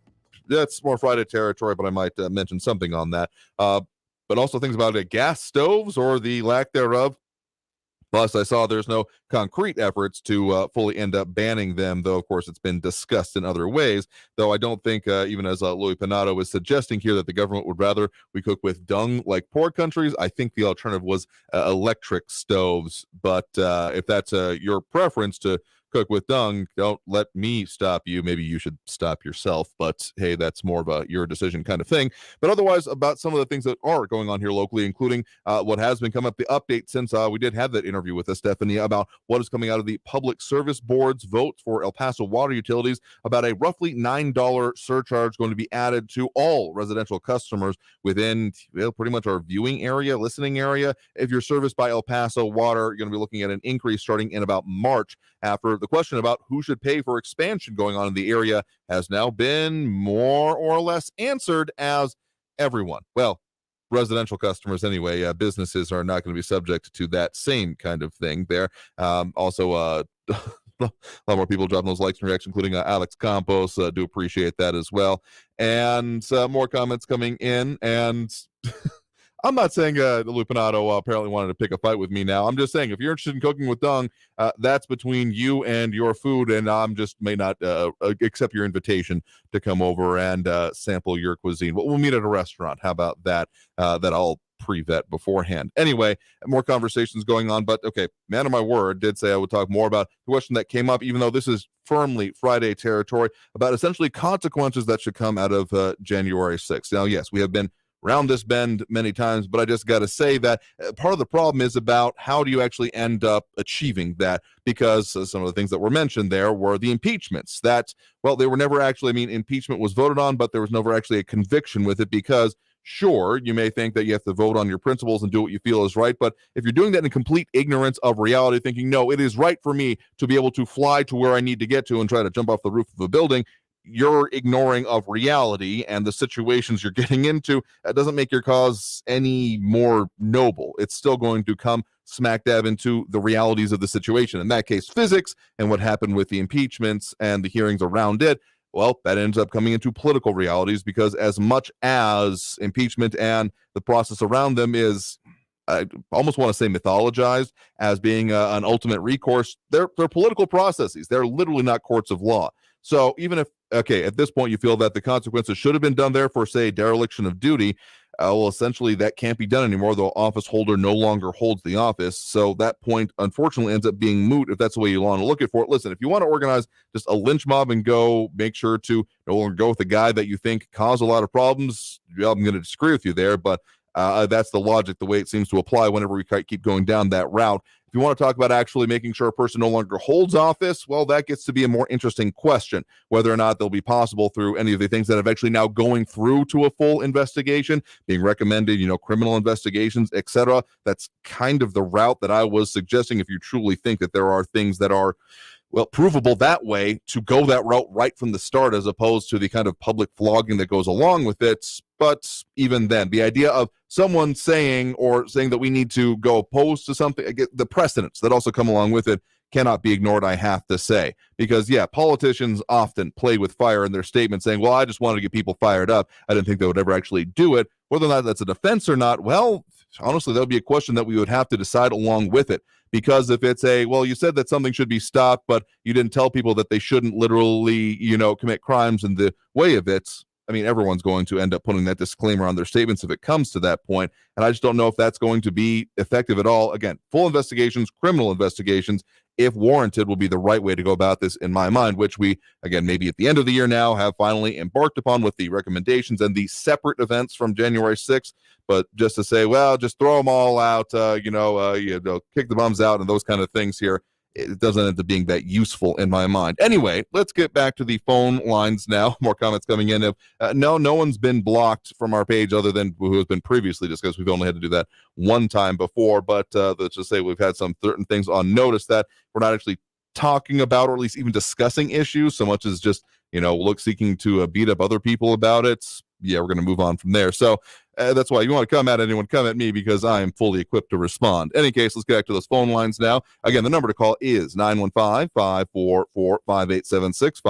That's more Friday territory, but I might mention something on that. But also things about gas stoves or the lack thereof. Plus, I saw there's no concrete efforts to fully end up banning them, though, of course, it's been discussed in other ways. Though I don't think, even as Louis Pinato was suggesting here, that the government would rather we cook with dung like poor countries. I think the alternative was electric stoves. But if that's your preference to cook with dung, don't let me stop you. Maybe you should stop yourself, but hey, that's more of a your decision kind of thing. But otherwise, about some of the things that are going on here locally, including what has been coming up, the update since we did have that interview with Stephanie about what is coming out of the Public Service Board's vote for El Paso water utilities, about a roughly $9 surcharge going to be added to all residential customers within pretty much our viewing area, listening area. If you're serviced by El Paso Water, you're going to be looking at an increase starting in about March, after the question about who should pay for expansion going on in the area has now been more or less answered as everyone. Well, residential customers anyway. Businesses are not going to be subject to that same kind of thing there. Also, a lot more people dropping those likes and reactions, including Alex Campos. Do appreciate that as well. And more comments coming in. And I'm not saying Lupinato apparently wanted to pick a fight with me now. I'm just saying, if you're interested in cooking with dung, that's between you and your food, and I'm just may not accept your invitation to come over and sample your cuisine. But we'll meet at a restaurant. How about that? That I'll pre-vet beforehand. Anyway, more conversations going on, but okay, man of my word, did say I would talk more about the question that came up, even though this is firmly Friday territory, about essentially consequences that should come out of January 6th. Now, yes, we have been around this bend many times, but I just got to say that part of the problem is about how do you actually end up achieving that, because some of the things that were mentioned there were the impeachments that, well, they were never actually, impeachment was voted on, but there was never actually a conviction with it, because sure, you may think that you have to vote on your principles and do what you feel is right, but if you're doing that in complete ignorance of reality, thinking, no, it is right for me to be able to fly to where I need to get to and try to jump off the roof of a building, you're ignoring of reality and the situations you're getting into. That doesn't make your cause any more noble. It's still going to come smack dab into the realities of the situation. In that case, physics, and what happened with the impeachments and the hearings around it. Well, that ends up coming into political realities, because as much as impeachment and the process around them is, I almost want to say, mythologized as being an ultimate recourse, they're political processes. They're literally not courts of law. So even if, okay, at this point you feel that the consequences should have been done there for, say, dereliction of duty, well, essentially that can't be done anymore. The office holder no longer holds the office. So that point, unfortunately, ends up being moot if that's the way you want to look at for it. Listen, if you want to organize just a lynch mob and go, make sure to no longer go with the guy that you think caused a lot of problems, well, I'm going to disagree with you there, but that's the logic, the way it seems to apply whenever we keep going down that route. If you want to talk about actually making sure a person no longer holds office, well, that gets to be a more interesting question, whether or not they'll be possible through any of the things that have actually now going through to a full investigation, being recommended, criminal investigations, etc. That's kind of the route that I was suggesting. If you truly think that there are things that are, well, provable that way, to go that route right from the start, as opposed to the kind of public flogging that goes along with it. But even then, the idea of someone saying that we need to go opposed to something, the precedents that also come along with it cannot be ignored, I have to say. Because, yeah, politicians often play with fire in their statements, saying, well, I just wanted to get people fired up. I didn't think they would ever actually do it. Whether or not that's a defense or not, well, honestly, that would be a question that we would have to decide along with it. Because if it's well, you said that something should be stopped, but you didn't tell people that they shouldn't literally, commit crimes in the way of it, I mean, everyone's going to end up putting that disclaimer on their statements if it comes to that point. And I just don't know if that's going to be effective at all. Again, full investigations, criminal investigations, if warranted, will be the right way to go about this in my mind, which we, again, maybe at the end of the year now have finally embarked upon with the recommendations and the separate events from January 6th. But just to say, well, just throw them all out, kick the bums out and those kind of things here, it doesn't end up being that useful in my mind. Anyway, let's get back to the phone lines now. More comments coming in. No one's been blocked from our page other than who has been previously discussed. We've only had to do that one time before, but let's just say we've had some certain things on notice that we're not actually talking about, or at least even discussing issues so much as just, seeking to beat up other people about it. Yeah, we're going to move on from there. So that's why you want to come at anyone, come at me, because I am fully equipped to respond. Any case, let's get back to those phone lines now. Again, the number to call is 915-544-5876,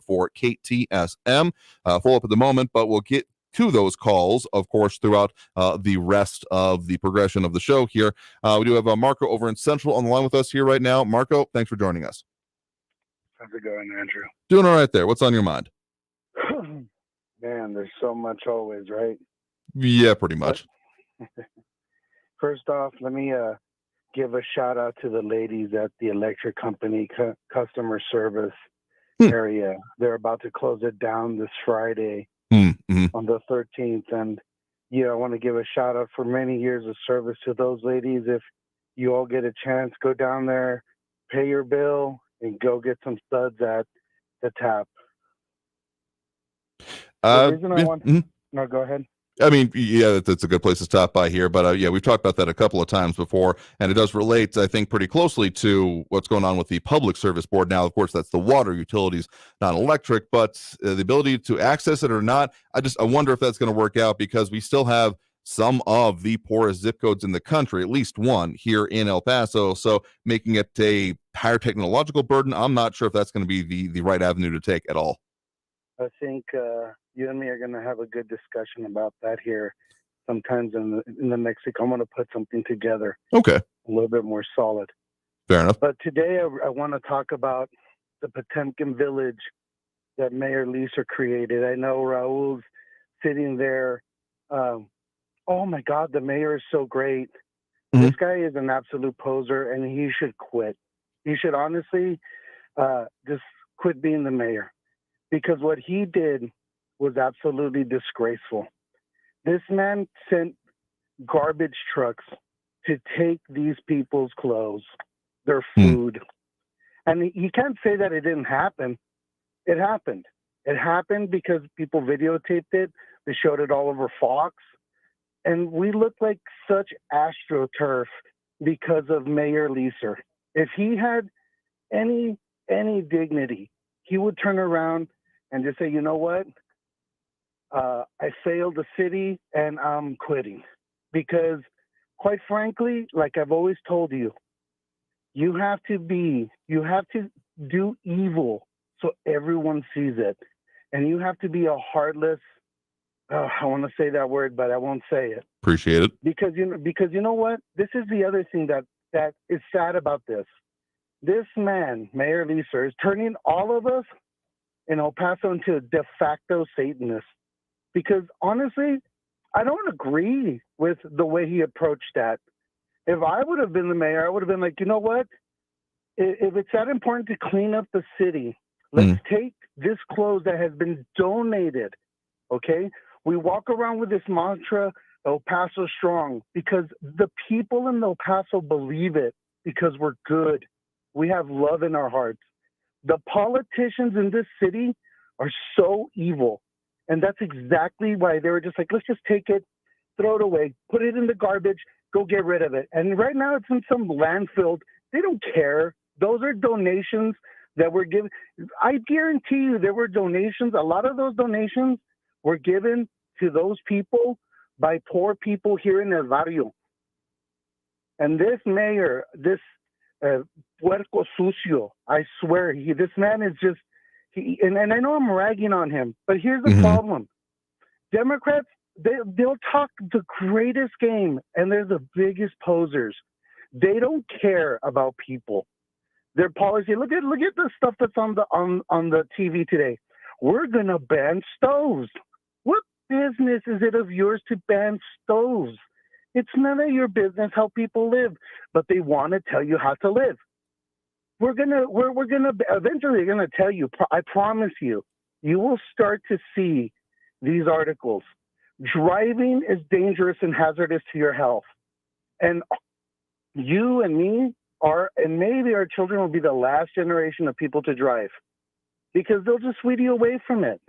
544-KTSM. Full up at the moment, but we'll get to those calls, of course, throughout the rest of the progression of the show here. We do have Marco over in Central on the line with us here right now. Marco, thanks for joining us. How's it going, Andrew? Doing all right there. What's on your mind? Man, there's so much always, right? Yeah, pretty much. First off, let me give a shout out to the ladies at the electric company customer service area. They're about to close it down this Friday on the 13th. And, I want to give a shout out for many years of service to those ladies. If you all get a chance, go down there, pay your bill, and go get some studs at the tap. The reason I want no, go ahead. I mean, yeah, that's a good place to stop by here. But we've talked about that a couple of times before, and it does relate, I think, pretty closely to what's going on with the Public Service Board. Now, of course, that's the water utilities, not electric, but the ability to access it or not, I wonder if that's going to work out, because we still have some of the poorest zip codes in the country, at least one here in El Paso. So making it a higher technological burden, I'm not sure if that's going to be the right avenue to take at all. I think you and me are going to have a good discussion about that here sometimes in the next week. I'm going to put something together. Okay. A little bit more solid. Fair enough. But today I want to talk about the Potemkin village that Mayor Leeser created. I know Raul's sitting there. Oh my God, the mayor is so great. This guy is an absolute poser, and he should quit. He should honestly just quit being the mayor, because what he did was absolutely disgraceful. This man sent garbage trucks to take these people's clothes, their food. And he can't say that it didn't happen. It happened. It happened because people videotaped it. They showed it all over Fox. And we look like such astroturf because of Mayor Leeser. If he had any dignity, he would turn around and just say, you know what? I failed the city and I'm quitting. Because quite frankly, like I've always told you, you have to do evil so everyone sees it. And you have to be a heartless, I want to say that word, but I won't say it. Appreciate it. Because you know what? This is the other thing that is sad about this. This man, Mayor Leeser, is turning all of us in El Paso into de facto Satanists. Because honestly, I don't agree with the way he approached that. If I would have been the mayor, I would have been like, you know what? If it's that important to clean up the city, let's take this clothes that has been donated, okay? We walk around with this mantra, El Paso strong, because the people in El Paso believe it, because we're good. We have love in our hearts. The politicians in this city are so evil. And that's exactly why they were just like, let's just take it, throw it away, put it in the garbage, go get rid of it. And right now it's in some landfill. They don't care. Those are donations that were given. I guarantee you there were donations. A lot of those donations were given to those people by poor people here in El Barrio. And this mayor, this puerco sucio, I swear, this man is just, and I know I'm ragging on him, but here's the problem. Democrats, they'll talk the greatest game, and they're the biggest posers. They don't care about people. Their policy, look at the stuff that's on the TV today. we're going to ban stoves. What business is it of yours to ban stoves? It's none of your business how people live, but they want to tell you how to live. We're gonna eventually gonna tell you. I promise you, you will start to see these articles. Driving is dangerous and hazardous to your health, and you and me and maybe our children will be the last generation of people to drive because they'll just sweep you away from it.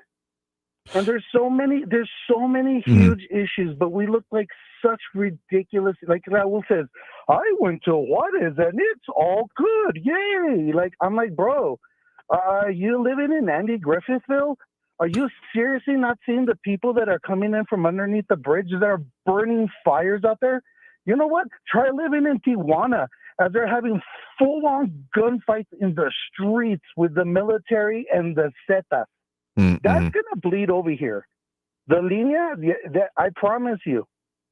And there's so many huge issues, but we look like such ridiculous. Like Raul says, I went to Juarez and it's all good, yay! Like I'm like, bro, are you living in Andy Griffithville? Are you seriously not seeing the people that are coming in from underneath the bridge that are burning fires out there? You know what? Try living in Tijuana as they're having full-on gunfights in the streets with the military and the Zetas. That's going to bleed over here. The Linea, I promise you,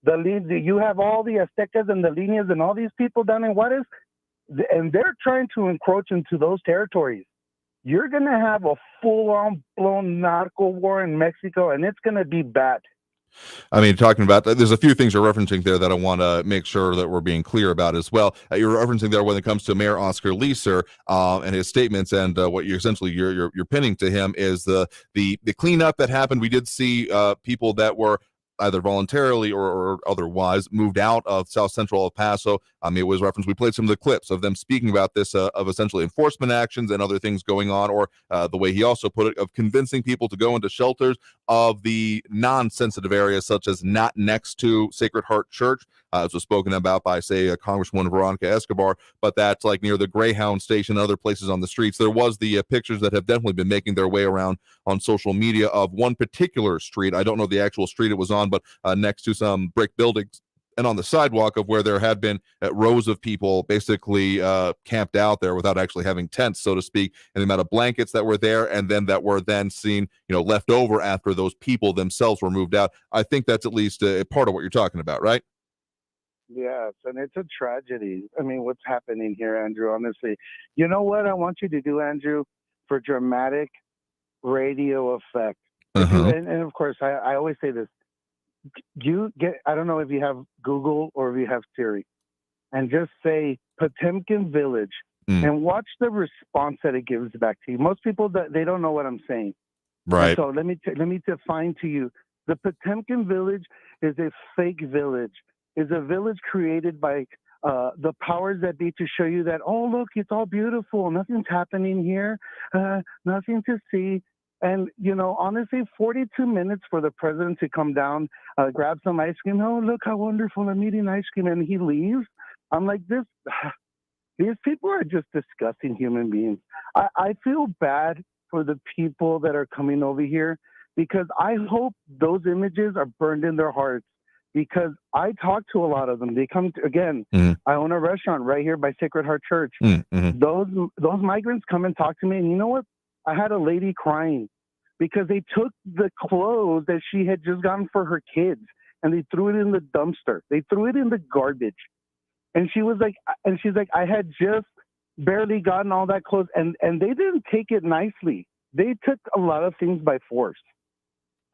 you have all the Aztecas and the Lineas and all these people down in Juarez, and they're trying to encroach into those territories. You're going to have a full-on blown narco war in Mexico, and it's going to be bad. I mean, talking about there's a few things you're referencing there that I want to make sure that we're being clear about as well. You're referencing there when it comes to Mayor Oscar Leeser and his statements, and what you're essentially you're pinning to him is the cleanup that happened. We did see people that were either voluntarily or otherwise moved out of South Central El Paso. It was referenced. We played some of the clips of them speaking about this, of essentially enforcement actions and other things going on, or the way he also put it, of convincing people to go into shelters of the non-sensitive areas, such as not next to Sacred Heart Church. As was spoken about by, say, Congresswoman Veronica Escobar, but that's like near the Greyhound station and other places on the streets. There was the pictures that have definitely been making their way around on social media of one particular street. I don't know the actual street it was on, but next to some brick buildings and on the sidewalk of where there had been rows of people basically camped out there without actually having tents, so to speak, and the amount of blankets that were there and then that were then seen, left over after those people themselves were moved out. I think that's at least a part of what you're talking about, right? Yes, and it's a tragedy. I mean, what's happening here, Andrew, honestly. You know what I want you to do, Andrew, for dramatic radio effect? And of course, I always say this. I don't know if you have Google or if you have Siri, and just say Potemkin Village and watch the response that it gives back to you. Most people, they don't know what I'm saying. Right. And so let me define to you. The Potemkin Village is a fake village. Is a village created by the powers that be to show you that, oh, look, it's all beautiful. Nothing's happening here. Nothing to see. And, honestly, 42 minutes for the president to come down, grab some ice cream. Oh, look how wonderful, I'm eating ice cream. And he leaves. I'm like, these people are just disgusting human beings. I feel bad for the people that are coming over here because I hope those images are burned in their hearts. Because I talk to a lot of them. They come I own a restaurant right here by Sacred Heart Church. Those migrants come and talk to me. And you know what? I had a lady crying because they took the clothes that she had just gotten for her kids and they threw it in the dumpster. They threw it in the garbage. And she's like, I had just barely gotten all that clothes. And they didn't take it nicely. They took a lot of things by force.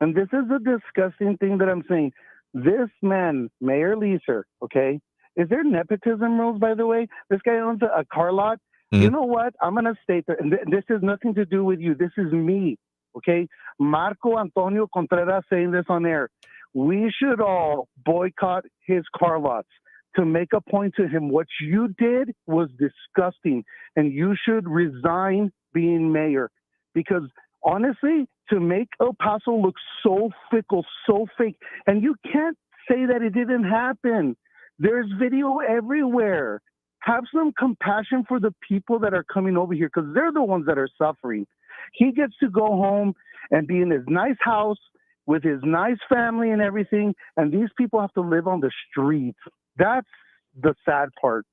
And this is a disgusting thing that I'm saying. This man, Mayor Leeser, okay, is there nepotism rules, by the way? This guy owns a car lot. You know what? I'm going to state that, and this has nothing to do with you. This is me, okay? Marco Antonio Contreras saying this on air. We should all boycott his car lots to make a point to him. What you did was disgusting, and you should resign being mayor because honestly, to make El Paso look so fickle, so fake, and you can't say that it didn't happen. There's video everywhere. Have some compassion for the people that are coming over here because they're the ones that are suffering. He gets to go home and be in his nice house with his nice family and everything, and these people have to live on the streets. That's the sad part.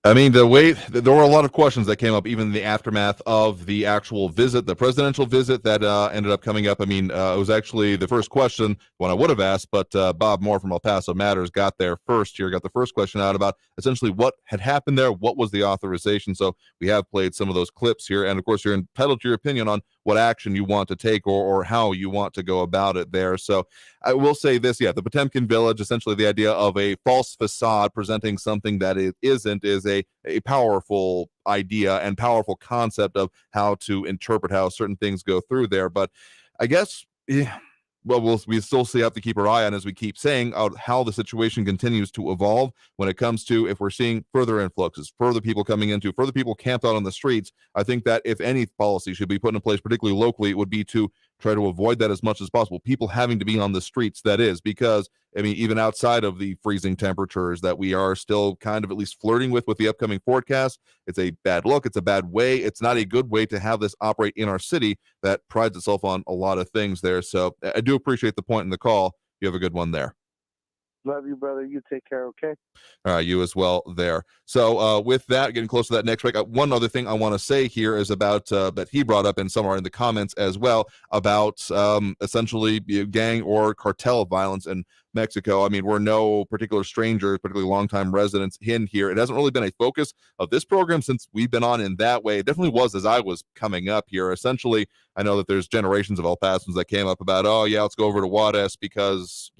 I mean, there were a lot of questions that came up even in the aftermath of the actual visit, the presidential visit that ended up coming up. I mean, it was actually the first question when I would have asked, but Bob Moore from El Paso Matters got there first here, got the first question out about essentially what had happened there, what was the authorization. So we have played some of those clips here, and of course, you're entitled to your opinion on what action you want to take or how you want to go about it there. So I will say this, the Potemkin Village, essentially the idea of a false facade presenting something that it isn't, is a powerful idea and powerful concept of how to interpret how certain things go through there. But I guess, we still have to keep our eye on, as we keep saying, how the situation continues to evolve when it comes to, if we're seeing further influxes, further people coming into, further people camped out on the streets. I think that if any policy should be put in place, particularly locally, it would be to try to avoid that as much as possible. People having to be on the streets, that is, because, even outside of the freezing temperatures that we are still kind of at least flirting with the upcoming forecast, it's a bad look. It's a bad way. It's not a good way to have this operate in our city that prides itself on a lot of things there. So I do appreciate the point in the call. You have a good one there. Love you, brother. You take care, okay? You as well there. So with that, getting close to that next break, one other thing I want to say here is about that he brought up in somewhere in the comments as well about essentially gang or cartel violence in Mexico. We're no particular strangers, particularly longtime residents in here. It hasn't really been a focus of this program since we've been on in that way. It definitely was as I was coming up here. Essentially, I know that there's generations of El Pasans that came up about, let's go over to Juarez because,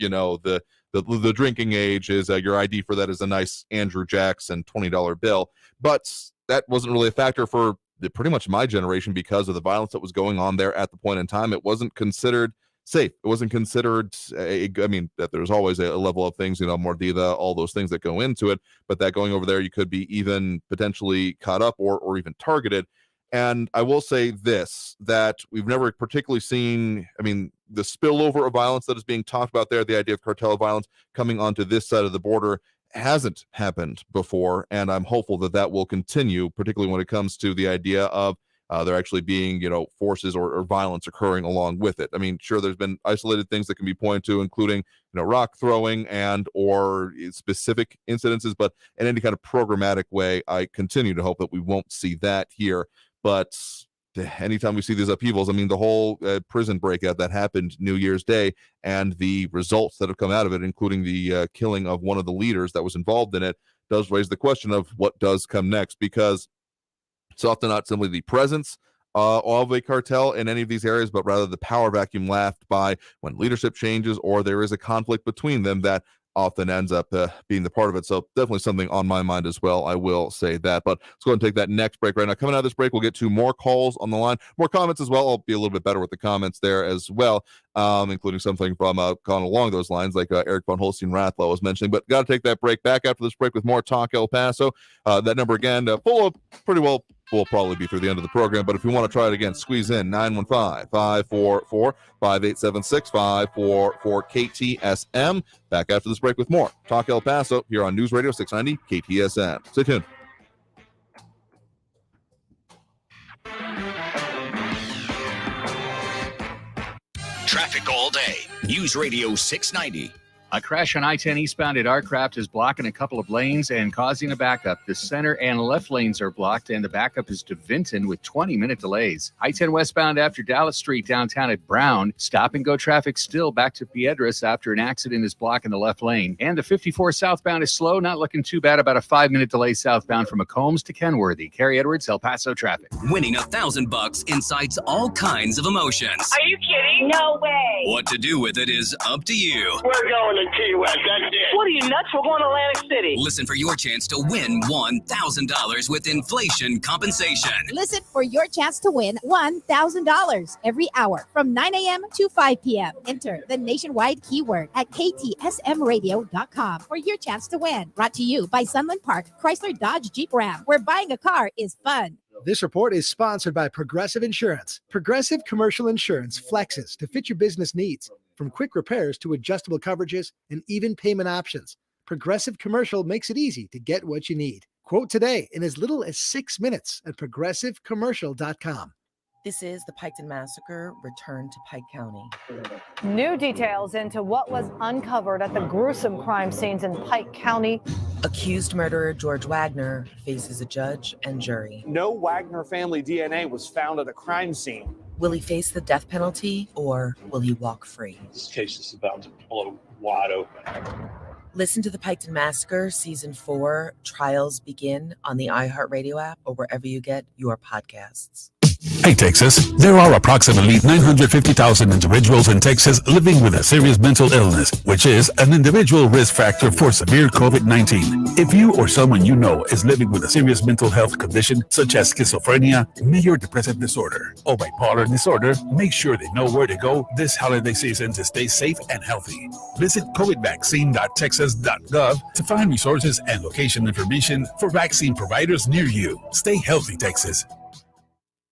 the drinking age is your ID for that is a nice Andrew Jackson $20 bill. But that wasn't really a factor for pretty much my generation because of the violence that was going on there at the point in time. It wasn't considered safe. It wasn't considered, that there's always a level of things, mordida, all those things that go into it. But that going over there, you could be even potentially caught up or even targeted. And I will say this, that we've never particularly seen, the spillover of violence that is being talked about there, the idea of cartel violence coming onto this side of the border hasn't happened before. And I'm hopeful that that will continue, particularly when it comes to the idea of there actually being, forces or violence occurring along with it. Sure, there's been isolated things that can be pointed to, including, rock throwing and or specific incidences, but in any kind of programmatic way, I continue to hope that we won't see that here. But anytime we see these upheavals, the whole prison breakout that happened New Year's Day and the results that have come out of it, including the killing of one of the leaders that was involved in it, does raise the question of what does come next, because it's often not simply the presence of a cartel in any of these areas, but rather the power vacuum left by when leadership changes or there is a conflict between them that often ends up being the part of it. So definitely something on my mind as well. I will say that. But let's go ahead and take that next break right now. Coming out of this break, we'll get to more calls on the line, more comments as well. I'll be a little bit better with the comments there as well, including something from gone along those lines, like Eric von Holstein-Rathlow was mentioning. But got to take that break. Back after this break with more Talk El Paso. That number again, full of pretty well. We'll probably be through the end of the program, but if you want to try it again, squeeze in 915-544-5876-544-KTSM. Back after this break with more Talk El Paso here on News Radio 690 KTSM. Stay tuned. Traffic all day. News Radio 690. A crash on I-10 eastbound at Artcraft is blocking a couple of lanes and causing a backup. The center and left lanes are blocked, and the backup is to Vinton with 20-minute delays. I-10 westbound after Dallas Street downtown at Brown. Stop-and-go traffic still back to Piedras after an accident is blocking the left lane. And the 54 southbound is slow, not looking too bad. About a 5-minute delay southbound from McCombs to Kenworthy. Carrie Edwards, El Paso traffic. Winning $1,000 incites all kinds of emotions. Are you kidding? No way. What to do with it is up to you. We're going to Key West. That's it. What are you, nuts? We're going to Atlantic City. Listen for your chance to win $1,000 with inflation compensation. Listen for your chance to win $1,000 every hour from 9 a.m. to 5 p.m. Enter the nationwide keyword at ktsmradio.com for your chance to win. Brought to you by Sunland Park, Chrysler Dodge Jeep Ram, where buying a car is fun. This report is sponsored by Progressive Insurance. Progressive Commercial Insurance flexes to fit your business needs, from quick repairs to adjustable coverages and even payment options. Progressive Commercial makes it easy to get what you need. Quote today in as little as 6 minutes at progressivecommercial.com. This is the Piketon Massacre, Return to Pike County. New details into what was uncovered at the gruesome crime scenes in Pike County. Accused murderer George Wagner faces a judge and jury. No Wagner family DNA was found at the crime scene. Will he face the death penalty or will he walk free? This case is about to blow wide open. Listen to the Piketon Massacre Season 4. Trials begin on the iHeartRadio app or wherever you get your podcasts. Hey, Texas. There are approximately 950,000 individuals in Texas living with a serious mental illness, which is an individual risk factor for severe COVID-19. If you or someone you know is living with a serious mental health condition, such as schizophrenia, major depressive disorder, or bipolar disorder, make sure they know where to go this holiday season to stay safe and healthy. Visit covidvaccine.texas.gov to find resources and location information for vaccine providers near you. Stay healthy, Texas.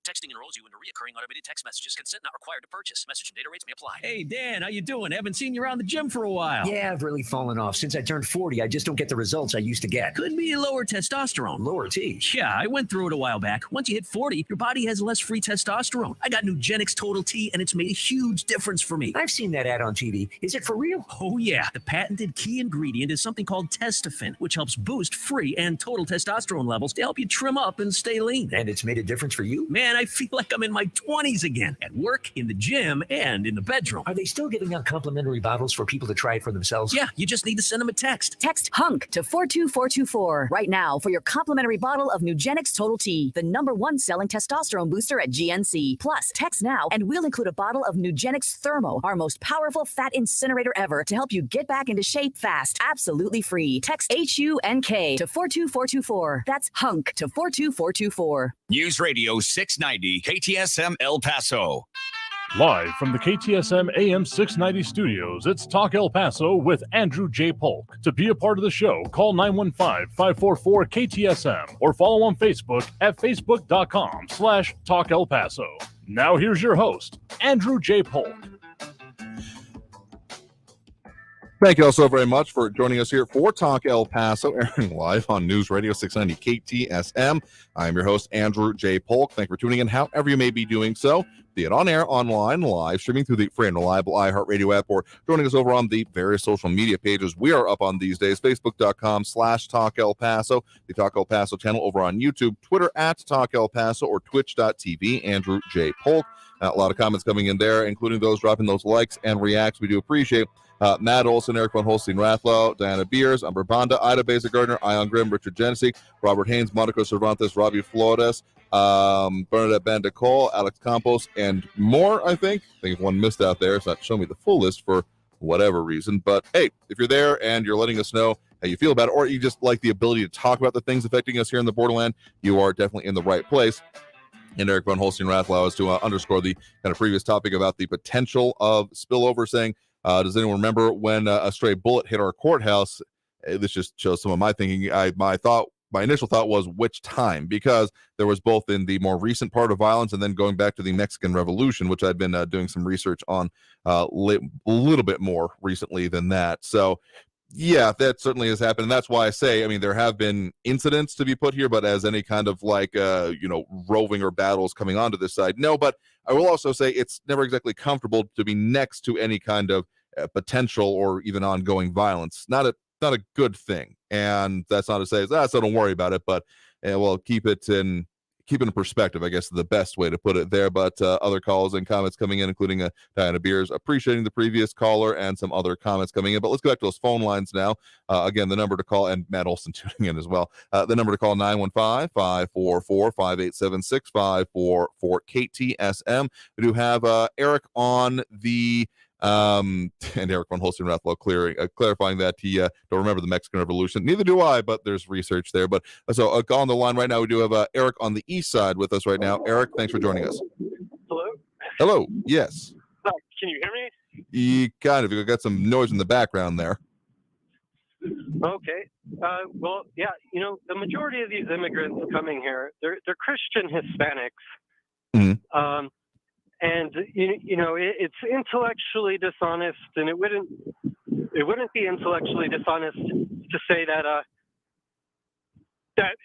Texting enrolls you into recurring automated text messages. Consent not required to purchase. Message and data rates may apply. Hey, Dan, how you doing? Haven't seen you around the gym for a while. Yeah, I've really fallen off. Since I turned 40, I just don't get the results I used to get. Could be lower testosterone. Lower T? Yeah, I went through it a while back. Once you hit 40, your body has less free testosterone. I got Nugenix Total T, and it's made a huge difference for me. I've seen that ad on TV. Is it for real? Oh, yeah. The patented key ingredient is something called Testofen, which helps boost free and total testosterone levels to help you trim up and stay lean. And it's made a difference for you? Man, I feel like I'm in my 20s again, at work, in the gym, and in the bedroom. Are they still giving out complimentary bottles for people to try it for themselves? Yeah, you just need to send them a text. Text HUNK to 42424 right now for your complimentary bottle of Nugenix Total T, the #1 selling testosterone booster at GNC. Plus, text now and we'll include a bottle of Nugenix Thermo, our most powerful fat incinerator ever, to help you get back into shape fast, absolutely free. Text HUNK to 42424. That's HUNK to 42424. News Radio 690 KTSM El Paso. Live from the KTSM AM 690 studios, it's Talk El Paso with Andrew J. Polk. To be a part of the show, call 915-544-KTSM or follow on Facebook at facebook.com/Talk El Paso. Now here's your host, Andrew J. Polk. Thank you all so very much for joining us here for Talk El Paso, airing live on News Radio 690 KTSM. I'm your host, Andrew J. Polk. Thank you for tuning in, however you may be doing so, be it on air, online, live, streaming through the free and reliable iHeartRadio app, or joining us over on the various social media pages we are up on these days, facebook.com/Talk El Paso, the Talk El Paso channel over on YouTube, Twitter at Talk El Paso, or twitch.tv, Andrew J. Polk. A lot of comments coming in there, including those dropping those likes and reacts. We do appreciate Matt Olson, Eric Von Holstein-Rathlow, Diana Beers, Umber Banda, Ida Beza-Gardner, Ion Grimm, Richard Genesee, Robert Haynes, Monica Cervantes, Robbie Flores, Bernadette Bandicol, Alex Campos, and more, I think. if one missed out there. It's not showing me the full list for whatever reason. But hey, if you're there and you're letting us know how you feel about it, or you just like the ability to talk about the things affecting us here in the borderland, you are definitely in the right place. And Eric Von Holstein-Rathlow is to underscore the kind of previous topic about the potential of spillover, saying, does anyone remember when a stray bullet hit our courthouse? This just shows some of my thinking. My initial thought was which time, because there was both in the more recent part of violence and then going back to the Mexican Revolution, which I'd been doing some research on a little bit more recently than that. So yeah, that certainly has happened. And that's why I say, I mean, there have been incidents to be put here, but as any kind of like, roving or battles coming onto this side, no. But I will also say it's never exactly comfortable to be next to any kind of potential or even ongoing violence. Not a good thing. And that's not to say, so don't worry about it, but we'll keep it in perspective, I guess is the best way to put it there. But other calls and comments coming in, including Diana Beers, appreciating the previous caller, and some other comments coming in. But let's go back to those phone lines now. Again, the number to call, and Matt Olson tuning in as well. The number to call, 915-544-5876, 544-KTSM. We do have Eric on the and Eric Von Holstein-Rathlow clarifying that he don't remember the Mexican Revolution. Neither do I, but there's research there. But so on the line right now, we do have Eric on the east side with us right now. Eric, thanks for joining us. Hello. Yes. Can you hear me? You got some noise in the background there. Okay. Well, yeah. The majority of these immigrants coming here, they're Christian Hispanics. Mm-hmm. And it's intellectually dishonest, and it wouldn't be intellectually dishonest to say that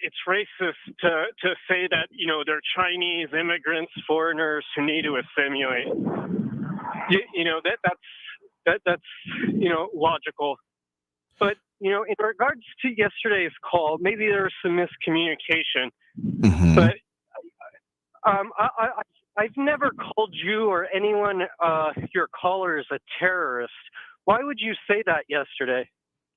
it's racist to say that they're Chinese immigrants, foreigners who need to assimilate. That's logical. But in regards to yesterday's call, maybe there was some miscommunication. Mm-hmm. But I've never called you or anyone, your callers, a terrorist. Why would you say that yesterday?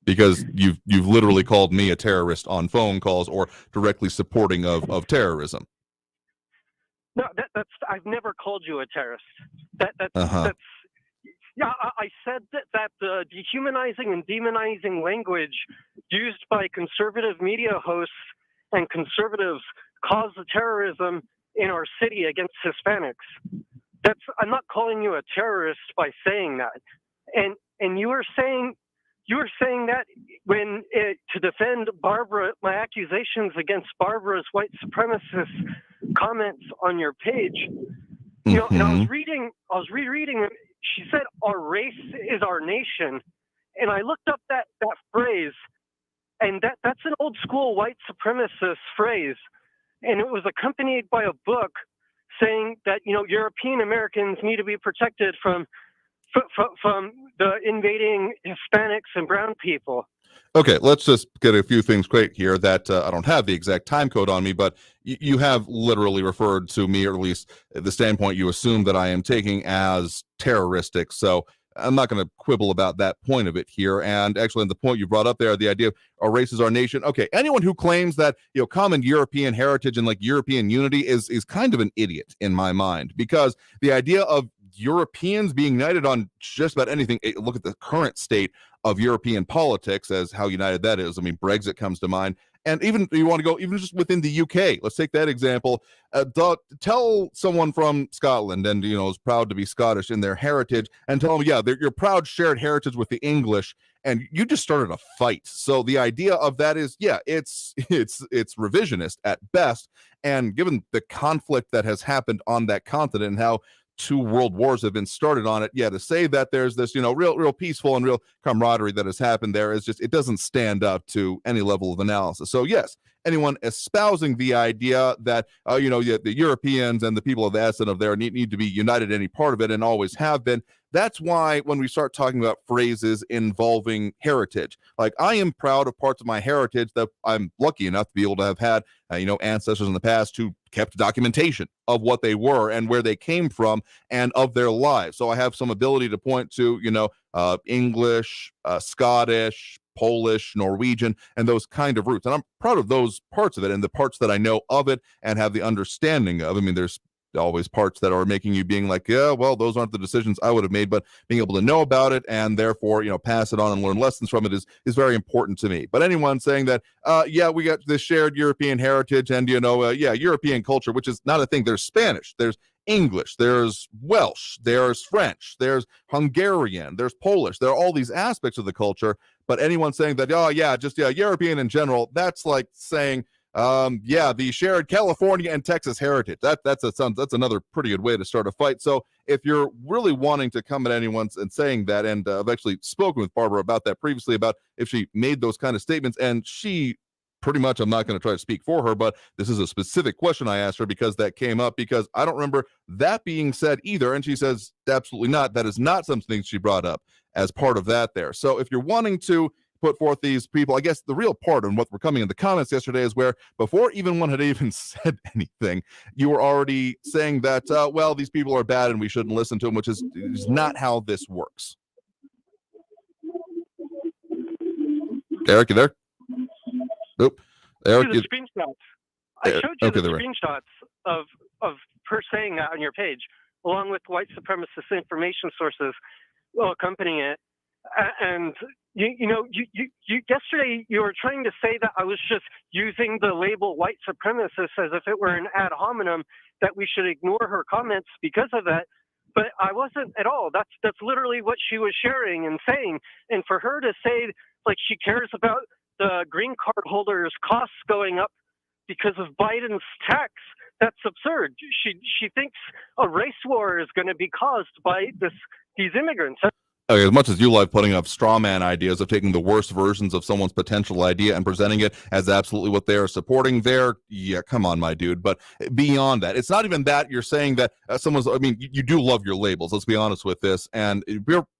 Because you've literally called me a terrorist on phone calls or directly supporting of terrorism. No, that's I've never called you a terrorist. That's yeah. I said that the dehumanizing and demonizing language used by conservative media hosts and conservatives caused the terrorism in our city against Hispanics. I'm not calling you a terrorist by saying that. And you were saying that when to defend Barbara, my accusations against Barbara's white supremacist comments on your page. You know, and I was rereading it. She said, "Our race is our nation," and I looked up that phrase, and that's an old school white supremacist phrase, and it was accompanied by a book saying that European Americans need to be protected from the invading Hispanics and brown people. Okay, let's just get a few things straight here that I don't have the exact time code on me, but you have literally referred to me, or at least the standpoint you assume that I am taking, as terroristic. So I'm not going to quibble about that point of it here. And actually, the point you brought up there, the idea of our race is our nation. Okay, anyone who claims that common European heritage and like European unity is kind of an idiot in my mind, because the idea of Europeans being united on just about anything. Look at the current state of European politics as how united that is. I mean, Brexit comes to mind. And even you want to go even just within the UK, let's take that example. Tell someone from Scotland and is proud to be Scottish in their heritage, and tell them, yeah, your proud shared heritage with the English, and you just started a fight. So the idea of that is, yeah, it's revisionist at best. And given the conflict that has happened on that continent and how 2 world wars have been started on it, to say that there's this real peaceful and real camaraderie that has happened there is just, it doesn't stand up to any level of analysis. So yes, anyone espousing the idea that the Europeans and the people of the essence of there need to be united in any part of it, and always have been. That's why when we start talking about phrases involving heritage, like I am proud of parts of my heritage that I'm lucky enough to be able to have had ancestors in the past who kept documentation of what they were and where they came from and of their lives. So I have some ability to point to English, Scottish, Polish, Norwegian, and those kind of roots. And I'm proud of those parts of it and the parts that I know of it and have the understanding of. I mean, there's always parts that are making you being like, yeah, well, those aren't the decisions I would have made, but being able to know about it and therefore, pass it on and learn lessons from it is very important to me. But anyone saying that, we got this shared European heritage and, European culture, which is not a thing. There's Spanish, there's English, there's Welsh, there's French, there's Hungarian, there's Polish. There are all these aspects of the culture. But anyone saying that, European in general, that's like saying, the shared California and Texas heritage. That's another pretty good way to start a fight. So if you're really wanting to come at anyone and saying that, and I've actually spoken with Barbara about that previously, about if she made those kind of statements, and she pretty much, I'm not going to try to speak for her, but this is a specific question I asked her because that came up, because I don't remember that being said either. And she says, absolutely not. That is not something she brought up as part of that there. So if you're wanting to put forth these people, I guess the real part and what were coming in the comments yesterday is where before even one had even said anything, you were already saying that, these people are bad and we shouldn't listen to them, which is not how this works. Eric, you there? Nope. Eric, the screenshots. I showed you the screenshots of her saying that on your page, along with white supremacist information sources accompanying it. And you yesterday you were trying to say that I was just using the label white supremacist as if it were an ad hominem, that we should ignore her comments because of that. But I wasn't at all. That's literally what she was sharing and saying. And for her to say like she cares about the green card holders' costs going up because of Biden's tax, that's absurd. She thinks a race war is going to be caused by these immigrants. As much as you love putting up straw man ideas of taking the worst versions of someone's potential idea and presenting it as absolutely what they are supporting there, yeah, come on, my dude. But beyond that, it's not even that you're saying that you do love your labels. Let's be honest with this. And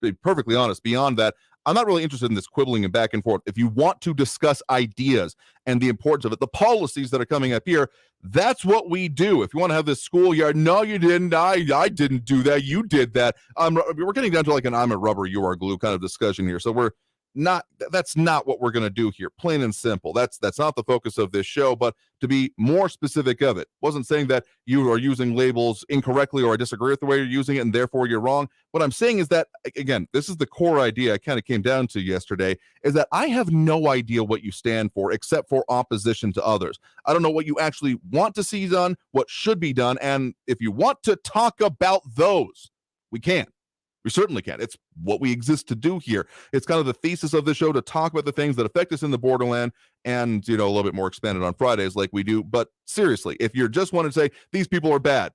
be perfectly honest, beyond that, I'm not really interested in this quibbling and back and forth. If you want to discuss ideas and the importance of it, the policies that are coming up here, that's what we do. If you want to have this schoolyard, no, you didn't. I didn't do that. You did that. We're getting down to like an I'm a rubber, you are glue kind of discussion here. So we're that's not what we're going to do here, plain and simple. That's not the focus of this show. But to be more specific of it, wasn't saying that you are using labels incorrectly or I disagree with the way you're using it and therefore you're wrong. What I'm saying is that, again, this is the core idea I kind of came down to yesterday, is that I have no idea what you stand for except for opposition to others. I don't know what you actually want to see done, what should be done, and if you want to talk about those, we can. We certainly can. It's what we exist to do here. It's kind of the thesis of the show, to talk about the things that affect us in the borderland, and, you know, a little bit more expanded on Fridays like we do. But seriously, if you're just wanting to say these people are bad,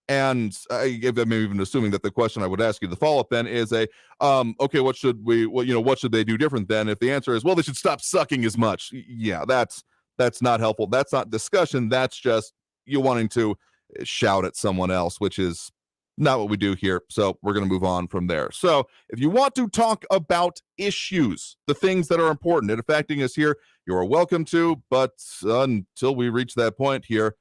and I'm even assuming that the question I would ask you, the follow-up then, is okay, what should they do different then? If the answer is, well, they should stop sucking as much. Yeah, that's not helpful. That's not discussion. That's just you wanting to shout at someone else, which is not what we do here. So we're going to move on from there. So if you want to talk about issues, the things that are important and affecting us here, you are welcome to. But until we reach that point here,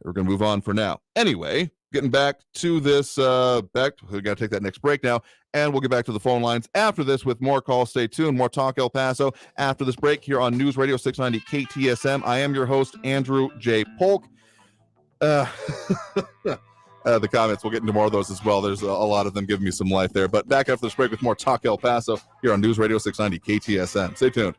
we're going to move on for now. Anyway, getting back to this, we got to take that next break now, and we'll get back to the phone lines after this with more calls. Stay tuned. More Talk El Paso after this break here on News Radio 690 KTSM. I am your host, Andrew J. Polk. The comments, we'll get into more of those as well. There's a lot of them giving me some life there. But back after this break with more Talk El Paso here on News Radio 690 KTSM. Stay tuned.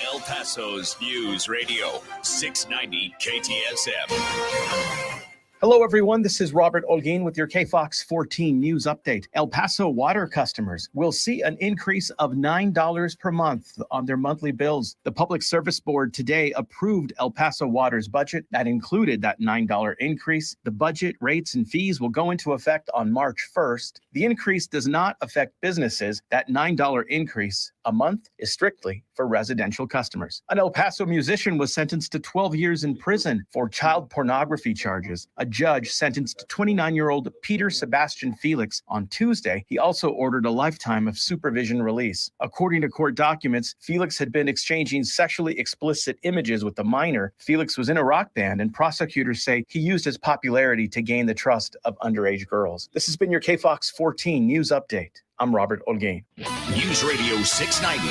El Paso's News Radio 690 KTSM. Hello, everyone. This is Robert Olguin with your KFOX 14 news update. El Paso water customers will see an increase of $9 per month on their monthly bills. The Public Service Board today approved El Paso Water's budget that included that $9 increase. The budget, rates, and fees will go into effect on March 1st. The increase does not affect businesses. That $9 increase a month is strictly for residential customers. An El Paso musician was sentenced to 12 years in prison for child pornography charges. A judge sentenced 29-year-old Peter Sebastian Felix on Tuesday. He also ordered a lifetime of supervision release. According to court documents, Felix had been exchanging sexually explicit images with a minor. Felix was in a rock band, and prosecutors say he used his popularity to gain the trust of underage girls. This has been your KFOX 14 news update. I'm Robert Olguin. News Radio 690.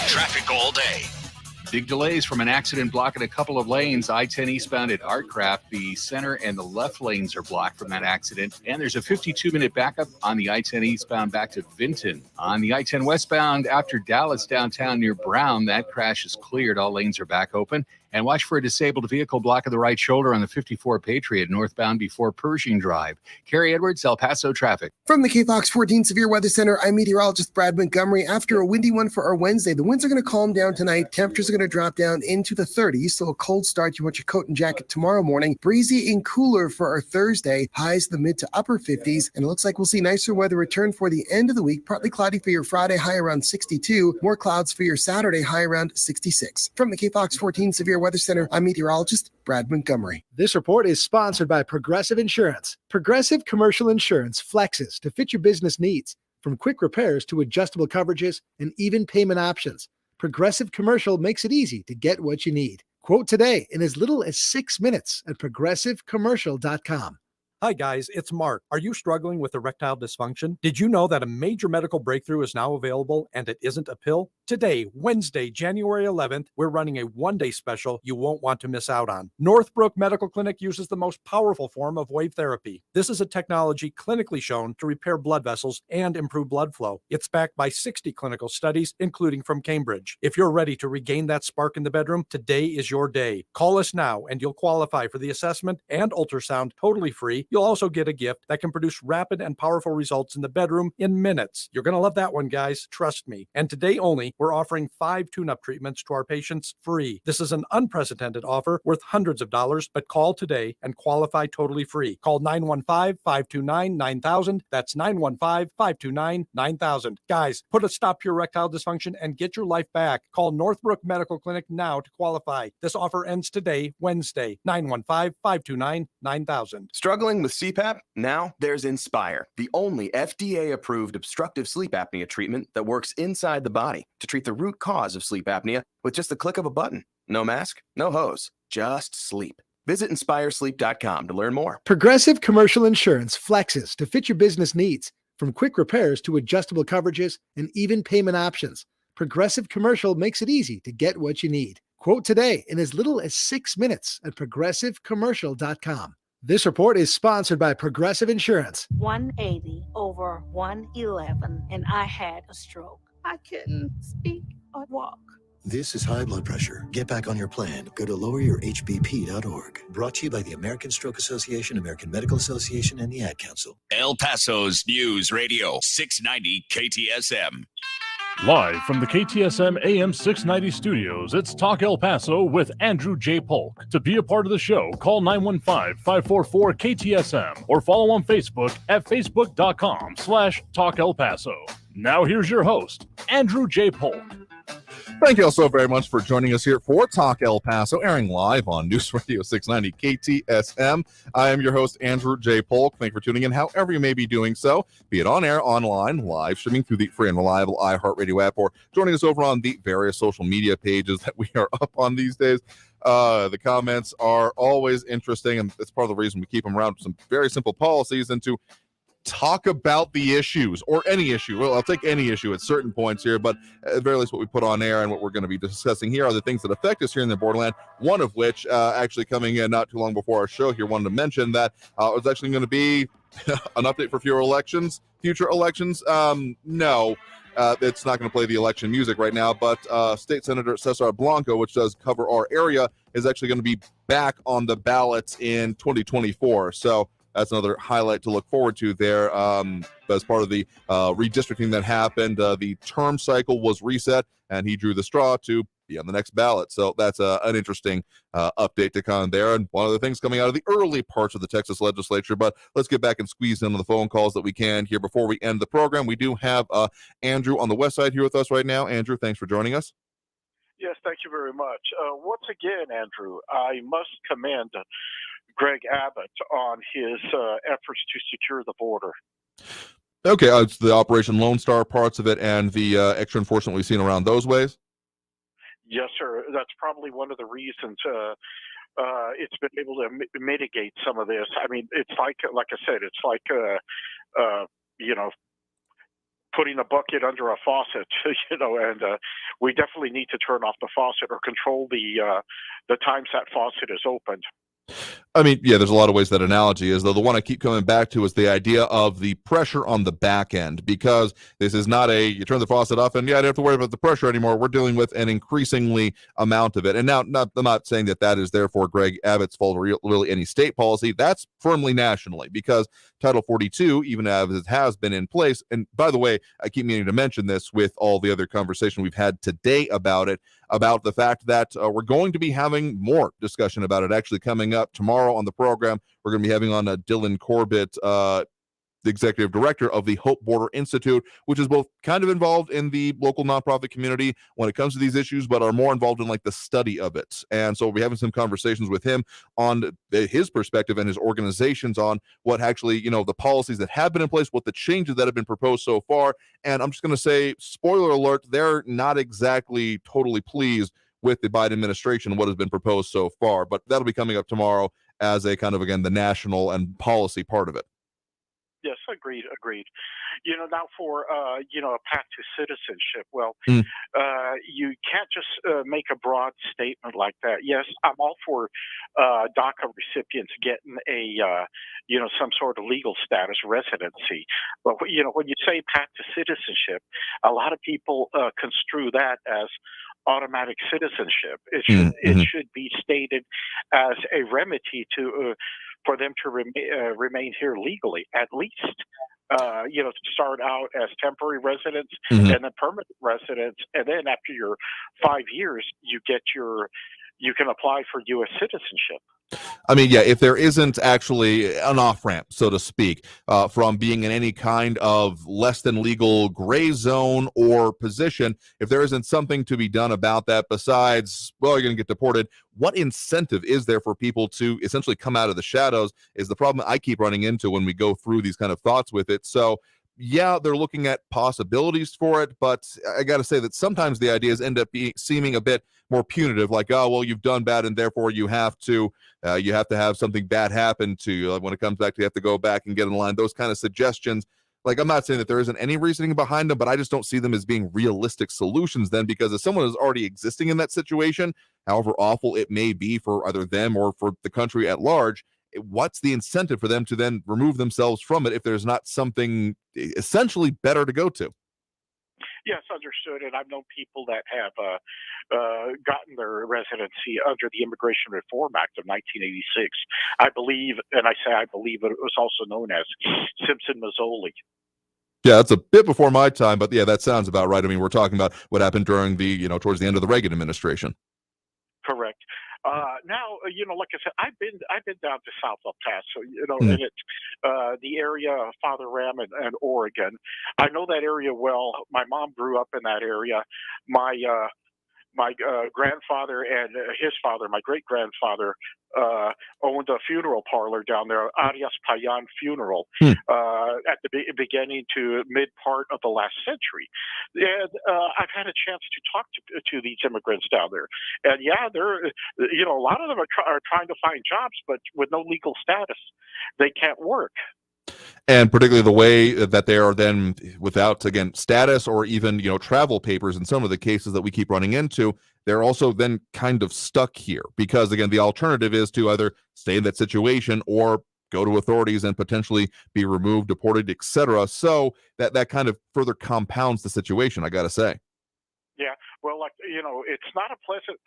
Traffic all day. Big delays from an accident blocking a couple of lanes. I-10 eastbound at Artcraft. The center and the left lanes are blocked from that accident. And there's a 52-minute backup on the I-10 eastbound back to Vinton. On the I-10 westbound after Dallas downtown near Brown, that crash is cleared. All lanes are back open. And watch for a disabled vehicle blocking the right shoulder on the 54 Patriot northbound before Pershing Drive. Carrie Edwards, El Paso traffic. From the KFOX 14 Severe Weather Center, I'm meteorologist Brad Montgomery. After a windy one for our Wednesday, the winds are going to calm down tonight. Temperatures are going to drop down into the 30s, so a cold start. You want your coat and jacket tomorrow morning. Breezy and cooler for our Thursday. Highs the mid to upper 50s, and it looks like we'll see nicer weather return for the end of the week. Partly cloudy for your Friday, high around 62. More clouds for your Saturday, high around 66. From the KFOX 14 Severe Weather Center, I'm meteorologist Brad Montgomery. This report is sponsored by Progressive Insurance. Progressive Commercial Insurance flexes to fit your business needs, from quick repairs to adjustable coverages and even payment options. Progressive Commercial makes it easy to get what you need. Quote today in as little as 6 minutes at progressivecommercial.com. Hi guys, it's Mark. Are you struggling with erectile dysfunction? Did you know that a major medical breakthrough is now available and it isn't a pill? Today, Wednesday, January 11th, we're running a one-day special you won't want to miss out on. Northbrook Medical Clinic uses the most powerful form of wave therapy. This is a technology clinically shown to repair blood vessels and improve blood flow. It's backed by 60 clinical studies, including from Cambridge. If you're ready to regain that spark in the bedroom, today is your day. Call us now and you'll qualify for the assessment and ultrasound totally free. You'll also get a gift that can produce rapid and powerful results in the bedroom in minutes. You're going to love that one, guys. Trust me. And today only, we're offering 5 tune-up treatments to our patients free. This is an unprecedented offer worth hundreds of dollars, but call today and qualify totally free. Call 915-529-9000. That's 915-529-9000. Guys, put a stop to your erectile dysfunction and get your life back. Call Northbrook Medical Clinic now to qualify. This offer ends today, Wednesday, 915-529-9000. Struggling with CPAP? Now there's Inspire, the only FDA-approved obstructive sleep apnea treatment that works inside the body to treat the root cause of sleep apnea with just the click of a button. No mask, no hose, just sleep. Visit inspiresleep.com to learn more. Progressive Commercial Insurance flexes to fit your business needs, from quick repairs to adjustable coverages and even payment options. Progressive Commercial makes it easy to get what you need. Quote today in as little as 6 minutes at progressivecommercial.com. This report is sponsored by Progressive Insurance. 180 over 111, and I had a stroke. I couldn't speak or walk. This is high blood pressure. Get back on your plan. Go to loweryourhbp.org. Brought to you by the American Stroke Association, American Medical Association, and the Ad Council. El Paso's News Radio 690 KTSM. Live from the KTSM AM 690 studios, it's Talk El Paso with Andrew J. Polk. To be a part of the show, call 915-544-KTSM or follow on Facebook at facebook.com/Talk El Paso. Now here's your host, Andrew J. Polk. Thank you all so very much for joining us here for Talk El Paso, airing live on News Radio 690 KTSM. I am your host, Andrew J. Polk. Thank you for tuning in, however you may be doing so, be it on air, online, live streaming through the free and reliable iHeartRadio app, or joining us over on the various social media pages that we are up on these days. The comments are always interesting, and that's part of the reason we keep them around. Some very simple policies and to talk about the issues, or any issue. Well, I'll take any issue at certain points here, but at the very least what we put on air and what we're going to be discussing here are the things that affect us here in the borderland, one of which actually coming in not too long before our show here, wanted to mention that it was actually going to be an update for future elections. No, it's not going to play the election music right now, but State Senator Cesar Blanco, which does cover our area, is actually going to be back on the ballots in 2024. So that's another highlight to look forward to there. As part of the redistricting that happened, the term cycle was reset, and he drew the straw to be on the next ballot. So that's an interesting update to come there. And one of the things coming out of the early parts of the Texas legislature. But let's get back and squeeze in on the phone calls that we can here before we end the program. We do have Andrew on the west side here with us right now. Andrew, thanks for joining us. Yes, thank you very much. Once again, Andrew, I must commend Greg Abbott on his efforts to secure the border. Okay, it's the Operation Lone Star parts of it and the extra enforcement we've seen around those ways? Yes, sir. That's probably one of the reasons it's been able to mitigate some of this. I mean, it's like I said, it's like, putting a bucket under a faucet, and we definitely need to turn off the faucet or control the times that faucet is opened. I mean, yeah, there's a lot of ways that analogy is, though the one I keep coming back to is the idea of the pressure on the back end, because this is not you turn the faucet off and, I don't have to worry about the pressure anymore. We're dealing with an increasingly amount of it. And now, I'm not saying that is therefore Greg Abbott's fault or really any state policy. That's firmly nationally, because Title 42, even as it has been in place, and by the way, I keep meaning to mention this with all the other conversation we've had today about it, about the fact that we're going to be having more discussion about it actually coming up tomorrow on the program. We're going to be having on Dylan Corbett, the executive director of the Hope Border Institute, which is both kind of involved in the local nonprofit community when it comes to these issues, but are more involved in like the study of it. And so we'll be having some conversations with him on his perspective and his organizations on what actually, the policies that have been in place, what the changes that have been proposed so far. And I'm just going to say, spoiler alert, they're not exactly totally pleased with the Biden administration and what has been proposed so far, but that'll be coming up tomorrow as a kind of, again, the national and policy part of it. Yes, agreed. Now for, a path to citizenship, well, you can't just make a broad statement like that. Yes, I'm all for DACA recipients getting some sort of legal status, residency. But, when you say path to citizenship, a lot of people construe that as automatic citizenship. It should be stated as a remedy for them to remain here legally, at least. To start out as temporary residents and then permanent residents, and then after your 5 years, you can apply for U.S. citizenship. I mean, yeah, if there isn't actually an off-ramp, so to speak, from being in any kind of less than legal gray zone or position, if there isn't something to be done about that besides, well, you're going to get deported, what incentive is there for people to essentially come out of the shadows is the problem I keep running into when we go through these kind of thoughts with it. So yeah, they're looking at possibilities for it, but I got to say that sometimes the ideas end up seeming a bit more punitive, like, oh, well, you've done bad and therefore you have to have something bad happen to you. Like when it comes back to you have to go back and get in line, those kind of suggestions. Like, I'm not saying that there isn't any reasoning behind them, but I just don't see them as being realistic solutions then, because if someone is already existing in that situation, however awful it may be for either them or for the country at large, what's the incentive for them to then remove themselves from it if there's not something essentially better to go to? Yes, understood. And I've known people that have gotten their residency under the Immigration Reform Act of 1986. I believe, and I say I believe, it was also known as Simpson-Mazzoli. Yeah, that's a bit before my time, but yeah, that sounds about right. I mean, we're talking about what happened during the, towards the end of the Reagan administration. Correct. Now, like I said, I've been down to South El Paso, and it's the area of Father Ram and Oregon. I know that area well. My mom grew up in that area. My grandfather and his father, my great grandfather, owned a funeral parlor down there, Arias Payan Funeral, at the beginning to mid part of the last century. And I've had a chance to talk to these immigrants down there. And yeah, they're, a lot of them are trying to find jobs, but with no legal status, they can't work. And particularly the way that they are then without, again, status or even, travel papers in some of the cases that we keep running into, they're also then kind of stuck here because, again, the alternative is to either stay in that situation or go to authorities and potentially be removed, deported, etc. So that kind of further compounds the situation, I got to say. Yeah, well, it's not a pleasant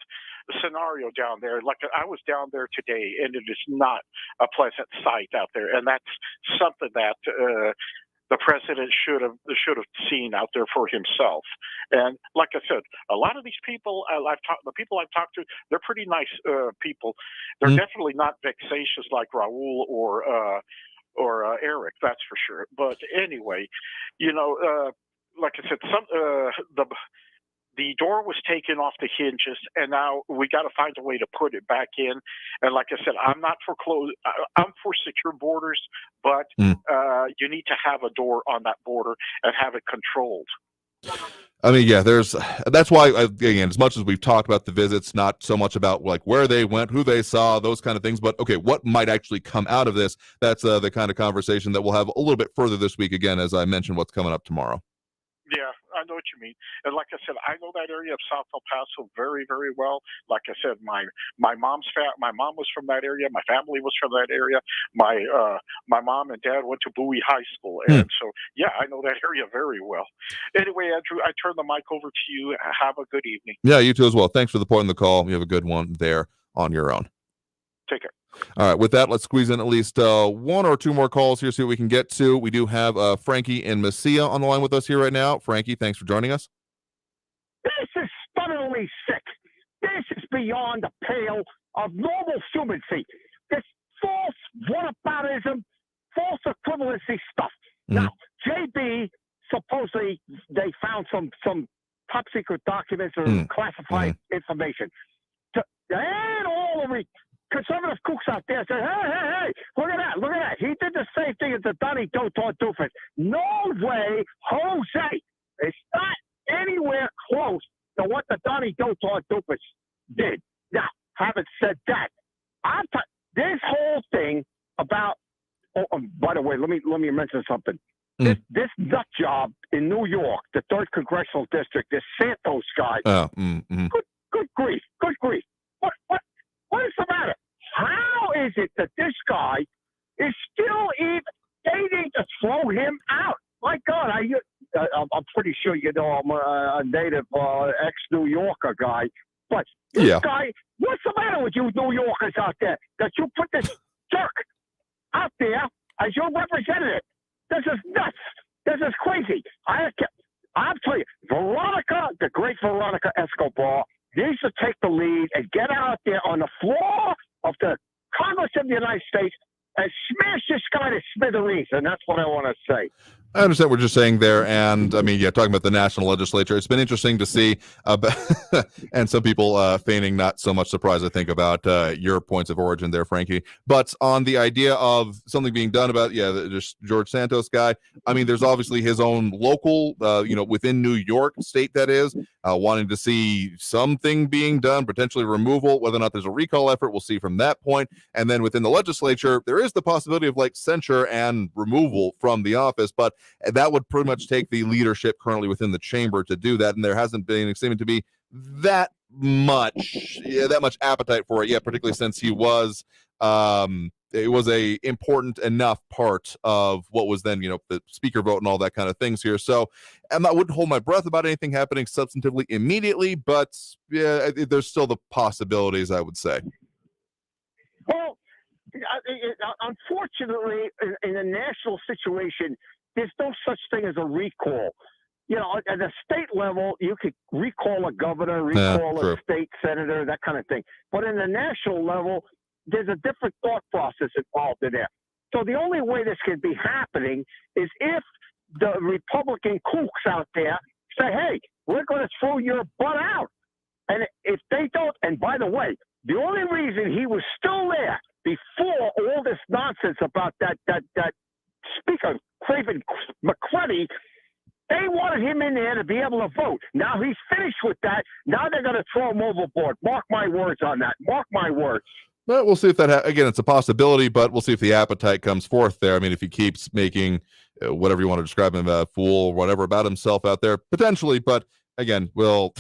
scenario down there. Like I was down there today, and it is not a pleasant sight out there, and that's something that the president should have seen out there for himself. And like I said, a lot of these people, the people I've talked to, they're pretty nice people. They're definitely not vexatious like Raul or Eric, that's for sure. But anyway, like I said, the door was taken off the hinges, and now we got to find a way to put it back in. And like I said, I'm not for I'm for secure borders, but you need to have a door on that border and have it controlled. I mean, yeah, that's why, again, as much as we've talked about the visits, not so much about like where they went, who they saw, those kind of things, but okay, what might actually come out of this? That's the kind of conversation that we'll have a little bit further this week. Again, as I mentioned, what's coming up tomorrow. Yeah, I know what you mean. And like I said, I know that area of South El Paso very, very well. Like I said, my mom was from that area. My family was from that area. My mom and dad went to Bowie High School. And so, yeah, I know that area very well. Anyway, Andrew, I turn the mic over to you. Have a good evening. Yeah, you too as well. Thanks for the point in the call. You have a good one there on your own. Take care. All right, with that, let's squeeze in at least one or two more calls here, see what we can get to. We do have Frankie and Messia on the line with us here right now. Frankie, thanks for joining us. This is stutteringly sick. This is beyond the pale of normal humancy. This false whataboutism, false equivalency stuff. Now, JB, supposedly they found some top secret documents or classified information. And all the conservative kooks out there say, hey, look at that. He did the same thing as the Donnie Dotar doofus. No way, Jose. It's not anywhere close to what the Donnie Dotar doofus did. Now, having said that, this whole thing about, by the way, let me mention something. This nut job in New York, the 3rd Congressional District, this Santos guy. Good grief. What is the matter? How is it that this guy is still even dating to throw him out? My God, I'm pretty sure I'm a native ex-New Yorker guy. But this guy, what's the matter with you New Yorkers out there that you put this jerk out there as your representative? This is nuts. This is crazy. I'll tell you, Veronica, the great Veronica Escobar, needs to take the lead and get out there on the floor of the Congress of the United States and smash this guy to smithereens. And that's what I want to say. I understand what you're saying there, and I mean, yeah, talking about the national legislature, it's been interesting to see, and some people feigning not so much surprise, I think, about your points of origin there, Frankie. But on the idea of something being done about, this George Santos guy, I mean, there's obviously his own local, within New York state, that is, wanting to see something being done, potentially removal. Whether or not there's a recall effort, we'll see from that point. And then within the legislature, there is the possibility of like censure and removal from the office, but that would pretty much take the leadership currently within the chamber to do that, and there hasn't been seeming to be that much appetite for it yet, particularly since he was it was a important enough part of what was then the speaker vote and all that kind of things here. So I wouldn't hold my breath about anything happening substantively immediately, but yeah, there's still the possibilities, I would say. Well, unfortunately, in a national situation, there's no such thing as a recall. At the state level, you could recall a governor, recall a state senator, that kind of thing. But in the national level, there's a different thought process involved in there. So the only way this could be happening is if the Republican kooks out there say, hey, we're going to throw your butt out. And if they don't, and by the way, the only reason he was still there before all this nonsense about that Speaker Craven McCready, they wanted him in there to be able to vote. Now he's finished with that. Now they're going to throw him overboard. Mark my words on that. Mark my words. But we'll see if that, again, it's a possibility, but we'll see if the appetite comes forth there. I mean, if he keeps making whatever you want to describe him, a fool or whatever about himself out there, potentially. But again, we'll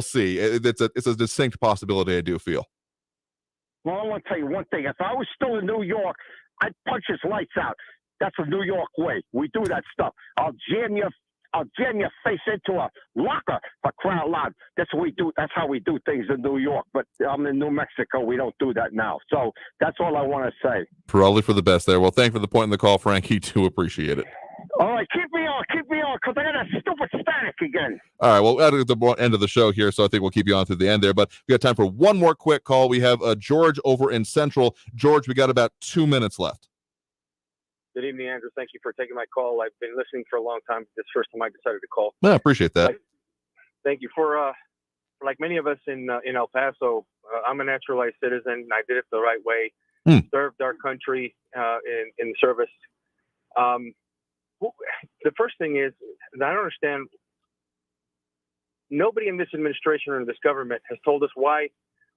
see. It's a distinct possibility, I do feel. Well, I want to tell you one thing. If I was still in New York, I'd punch his lights out. That's a New York way. We do that stuff. I'll jam your face into a locker for crying out loud. That's what we do. That's how we do things in New York. But I'm in New Mexico. We don't do that now. So that's all I want to say. Probably for the best there. Well, thank you for the point in the call, Frankie. Do appreciate it. All right, keep me on, because I got that stupid static again. All right, well, at the end of the show here, so I think we'll keep you on through the end there. But we got time for one more quick call. We have George over in Central. George, we got about 2 minutes left. Good evening, Andrew. Thank you for taking my call. I've been listening for a long time. This first time I decided to call. I appreciate that. Thank you. For like many of us in El Paso, I'm a naturalized citizen. I did it the right way. Served our country in service. The first thing is that I don't understand. Nobody in this administration or in this government has told us why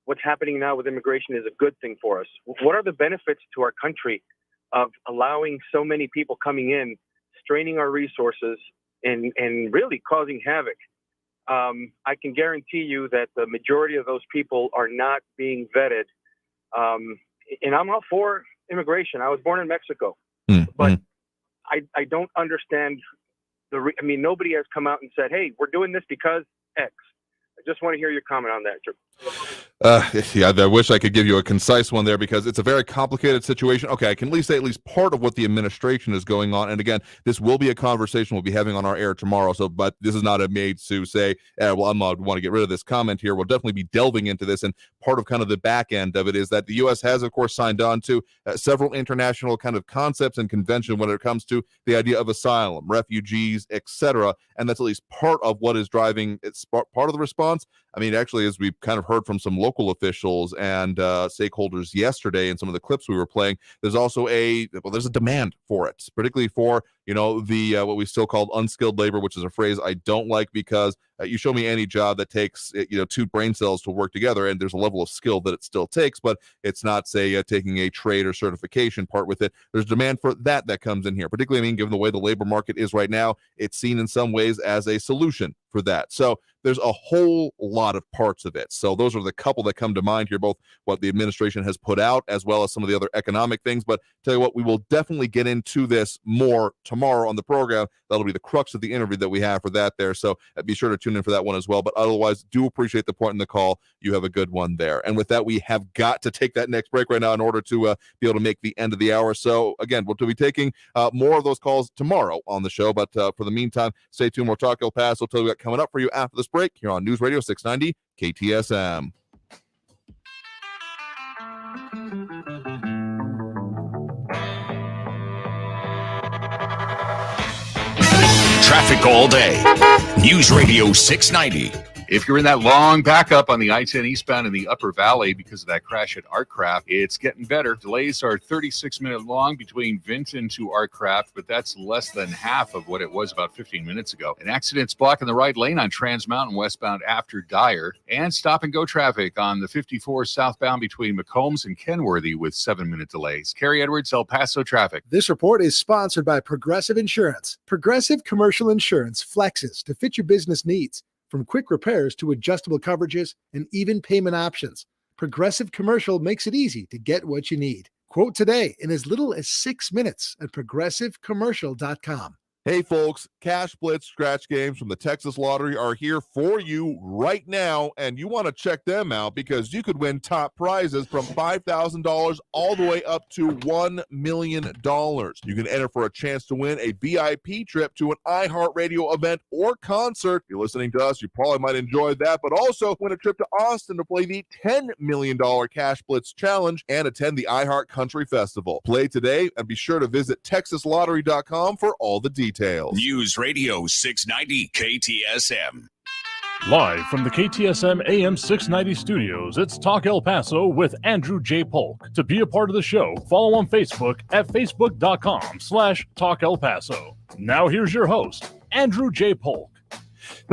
what's happening now with immigration is a good thing for us. What are the benefits to our country of allowing so many people coming in, straining our resources, and really causing havoc? I can guarantee you that the majority of those people are not being vetted. And I'm all for immigration. I was born in Mexico. But I don't understand nobody has come out and said, hey, we're doing this because X. I just want to hear your comment on that, Drew. I wish I could give you a concise one there because it's a very complicated situation. Okay, I can at least say part of what the administration is going on. And again, this will be a conversation we'll be having on our air tomorrow. So, but this is not a made to say, well, I'm want to get rid of this comment here. We'll definitely be delving into this. And part of kind of the back end of it is that the U.S. has, of course, signed on to several international kind of concepts and convention when it comes to the idea of asylum, refugees, etc. And that's at least part of what is driving. It's part of the response. I mean, actually, as we've kind of heard from some local officials and stakeholders yesterday in some of the clips we were playing, there's also there's a demand for it, particularly for, the what we still call unskilled labor, which is a phrase I don't like because you show me any job that takes, two brain cells to work together, and there's a level of skill that it still takes, but it's not, say, taking a trade or certification part with it. There's demand for that comes in here, particularly, given the way the labor market is right now, it's seen in some ways as a solution for that. So there's a whole lot of parts of it. So those are the couple that come to mind here, both what the administration has put out as well as some of the other economic things. But tell you what, we will definitely get into this more tomorrow on the program. That'll be the crux of the interview that we have for that there. So be sure to tune in for that one as well. But otherwise, do appreciate the point in the call. You have a good one there. And with that, we have got to take that next break right now in order to be able to make the end of the hour. So again, we'll be taking more of those calls tomorrow on the show. But for the meantime, stay tuned. We'll talk El Paso. Tell you what coming up for you after this break here on News Radio 690 KTSM. Traffic all day. News Radio 690. If you're in that long backup on the I-10 eastbound in the Upper Valley because of that crash at Artcraft, it's getting better. Delays are 36-minute long between Vinton to Artcraft, but that's less than half of what it was about 15 minutes ago. An accident's blocking the right lane on Trans Mountain westbound after Dyer, and stop-and-go traffic on the 54 southbound between McCombs and Kenworthy with 7-minute delays. Kerry Edwards, El Paso traffic. This report is sponsored by Progressive Insurance. Progressive Commercial Insurance flexes to fit your business needs. From quick repairs to adjustable coverages and even payment options, Progressive Commercial makes it easy to get what you need. Quote today in as little as 6 minutes at progressivecommercial.com. Hey folks, Cash Blitz scratch games from the Texas Lottery are here for you right now, and you want to check them out because you could win top prizes from $5,000 all the way up to $1 million. You can enter for a chance to win a VIP trip to an iHeartRadio event or concert. If you're listening to us, you probably might enjoy that, but also win a trip to Austin to play the $10 million Cash Blitz Challenge and attend the iHeart Country Festival. Play today and be sure to visit TexasLottery.com for all the details. News Radio 690 KTSM. Live from the KTSM AM 690 studios, it's Talk El Paso with Andrew J. Polk. To be a part of the show, follow on Facebook at facebook.com/Talk El Paso. Now here's your host, Andrew J. Polk.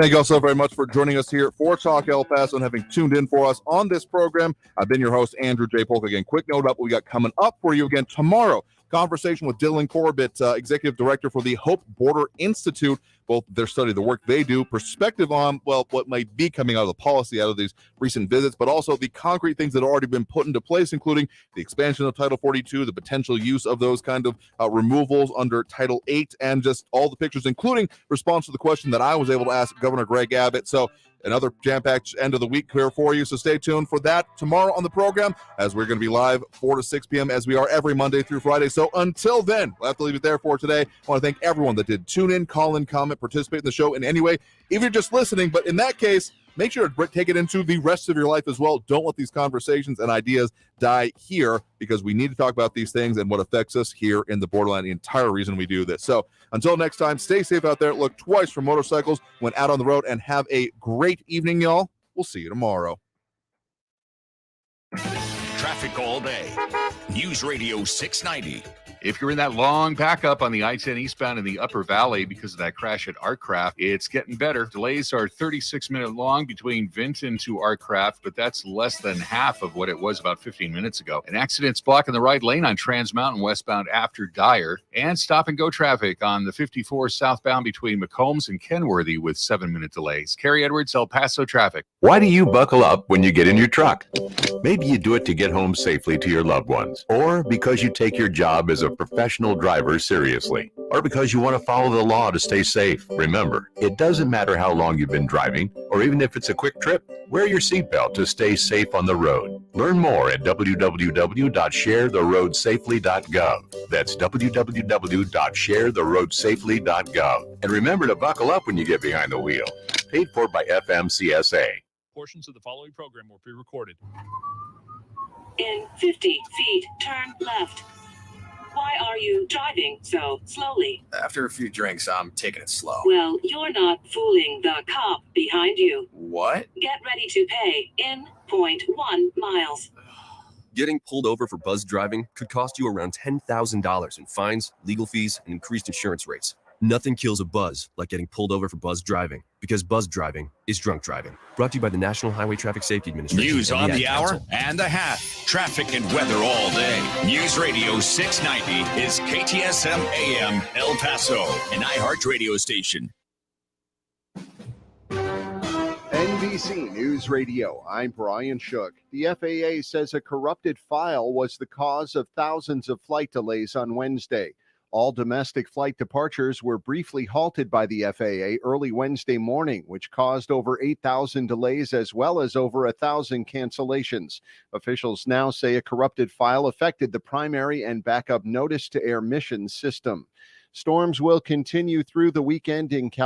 Thank you all so very much for joining us here for Talk El Paso and having tuned in for us on this program. I've been your host, Andrew J. Polk. Again, quick note up what we got coming up for you again tomorrow. Conversation with Dylan Corbett, Executive Director for the Hope Border Institute, both their study, the work they do, perspective on, well, what might be coming out of the policy out of these recent visits, but also the concrete things that have already been put into place, including the expansion of Title 42, the potential use of those kind of removals under Title 8, and just all the pictures, including response to the question that I was able to ask Governor Greg Abbott. So another jam-packed end of the week here for you, so stay tuned for that tomorrow on the program, as we're going to be live 4 to 6 p.m. as we are every Monday through Friday. So until then, we'll have to leave it there for today. I want to thank everyone that did tune in, call in, comment, participate in the show in any way, if you're just listening. But in that case, make sure to take it into the rest of your life as well. Don't let these conversations and ideas die here, because we need to talk about these things and what affects us here in the borderline, the entire reason we do this. So until next time, stay safe out there. Look twice for motorcycles when out on the road, and have a great evening, y'all. We'll see you tomorrow. Traffic all day. News Radio 690. If you're in that long backup on the I-10 eastbound in the Upper Valley because of that crash at Artcraft, it's getting better. Delays are 36-minute long between Vinton to Artcraft, but that's less than half of what it was about 15 minutes ago. An accident's blocking the right lane on Trans Mountain westbound after Dyer, and stop-and-go traffic on the 54 southbound between McCombs and Kenworthy with 7-minute delays. Kerry Edwards, El Paso traffic. Why do you buckle up when you get in your truck? Maybe you do it to get home safely to your loved ones, or because you take your job as a professional driver seriously, or because you want to follow the law to stay safe. Remember, it doesn't matter how long you've been driving, or even if it's a quick trip. Wear your seatbelt to stay safe on the road. Learn more at www.sharetheroadsafely.gov. That's www.sharetheroadsafely.gov. And remember to buckle up when you get behind the wheel. Paid for by FMCSA. Portions of the following program were pre-recorded. In 50 feet, turn left. Why are you driving so slowly? After a few drinks, I'm taking it slow. Well, you're not fooling the cop behind you. What? Get ready to pay in 0.1 miles. Getting pulled over for buzz driving could cost you around $10,000 in fines, legal fees, and increased insurance rates. Nothing kills a buzz like getting pulled over for buzz driving, because buzz driving is drunk driving. Brought to you by the National Highway Traffic Safety Administration. News and on Ad the hour Council. and a half. Traffic and weather all day. News Radio 690 is KTSM AM El Paso, an iHeart radio station. NBC News Radio, I'm Brian Shook. The FAA says a corrupted file was the cause of thousands of flight delays on Wednesday. All domestic flight departures were briefly halted by the FAA early Wednesday morning, which caused over 8,000 delays as well as over 1,000 cancellations. Officials now say a corrupted file affected the primary and backup notice-to-air mission system. Storms will continue through the weekend in California.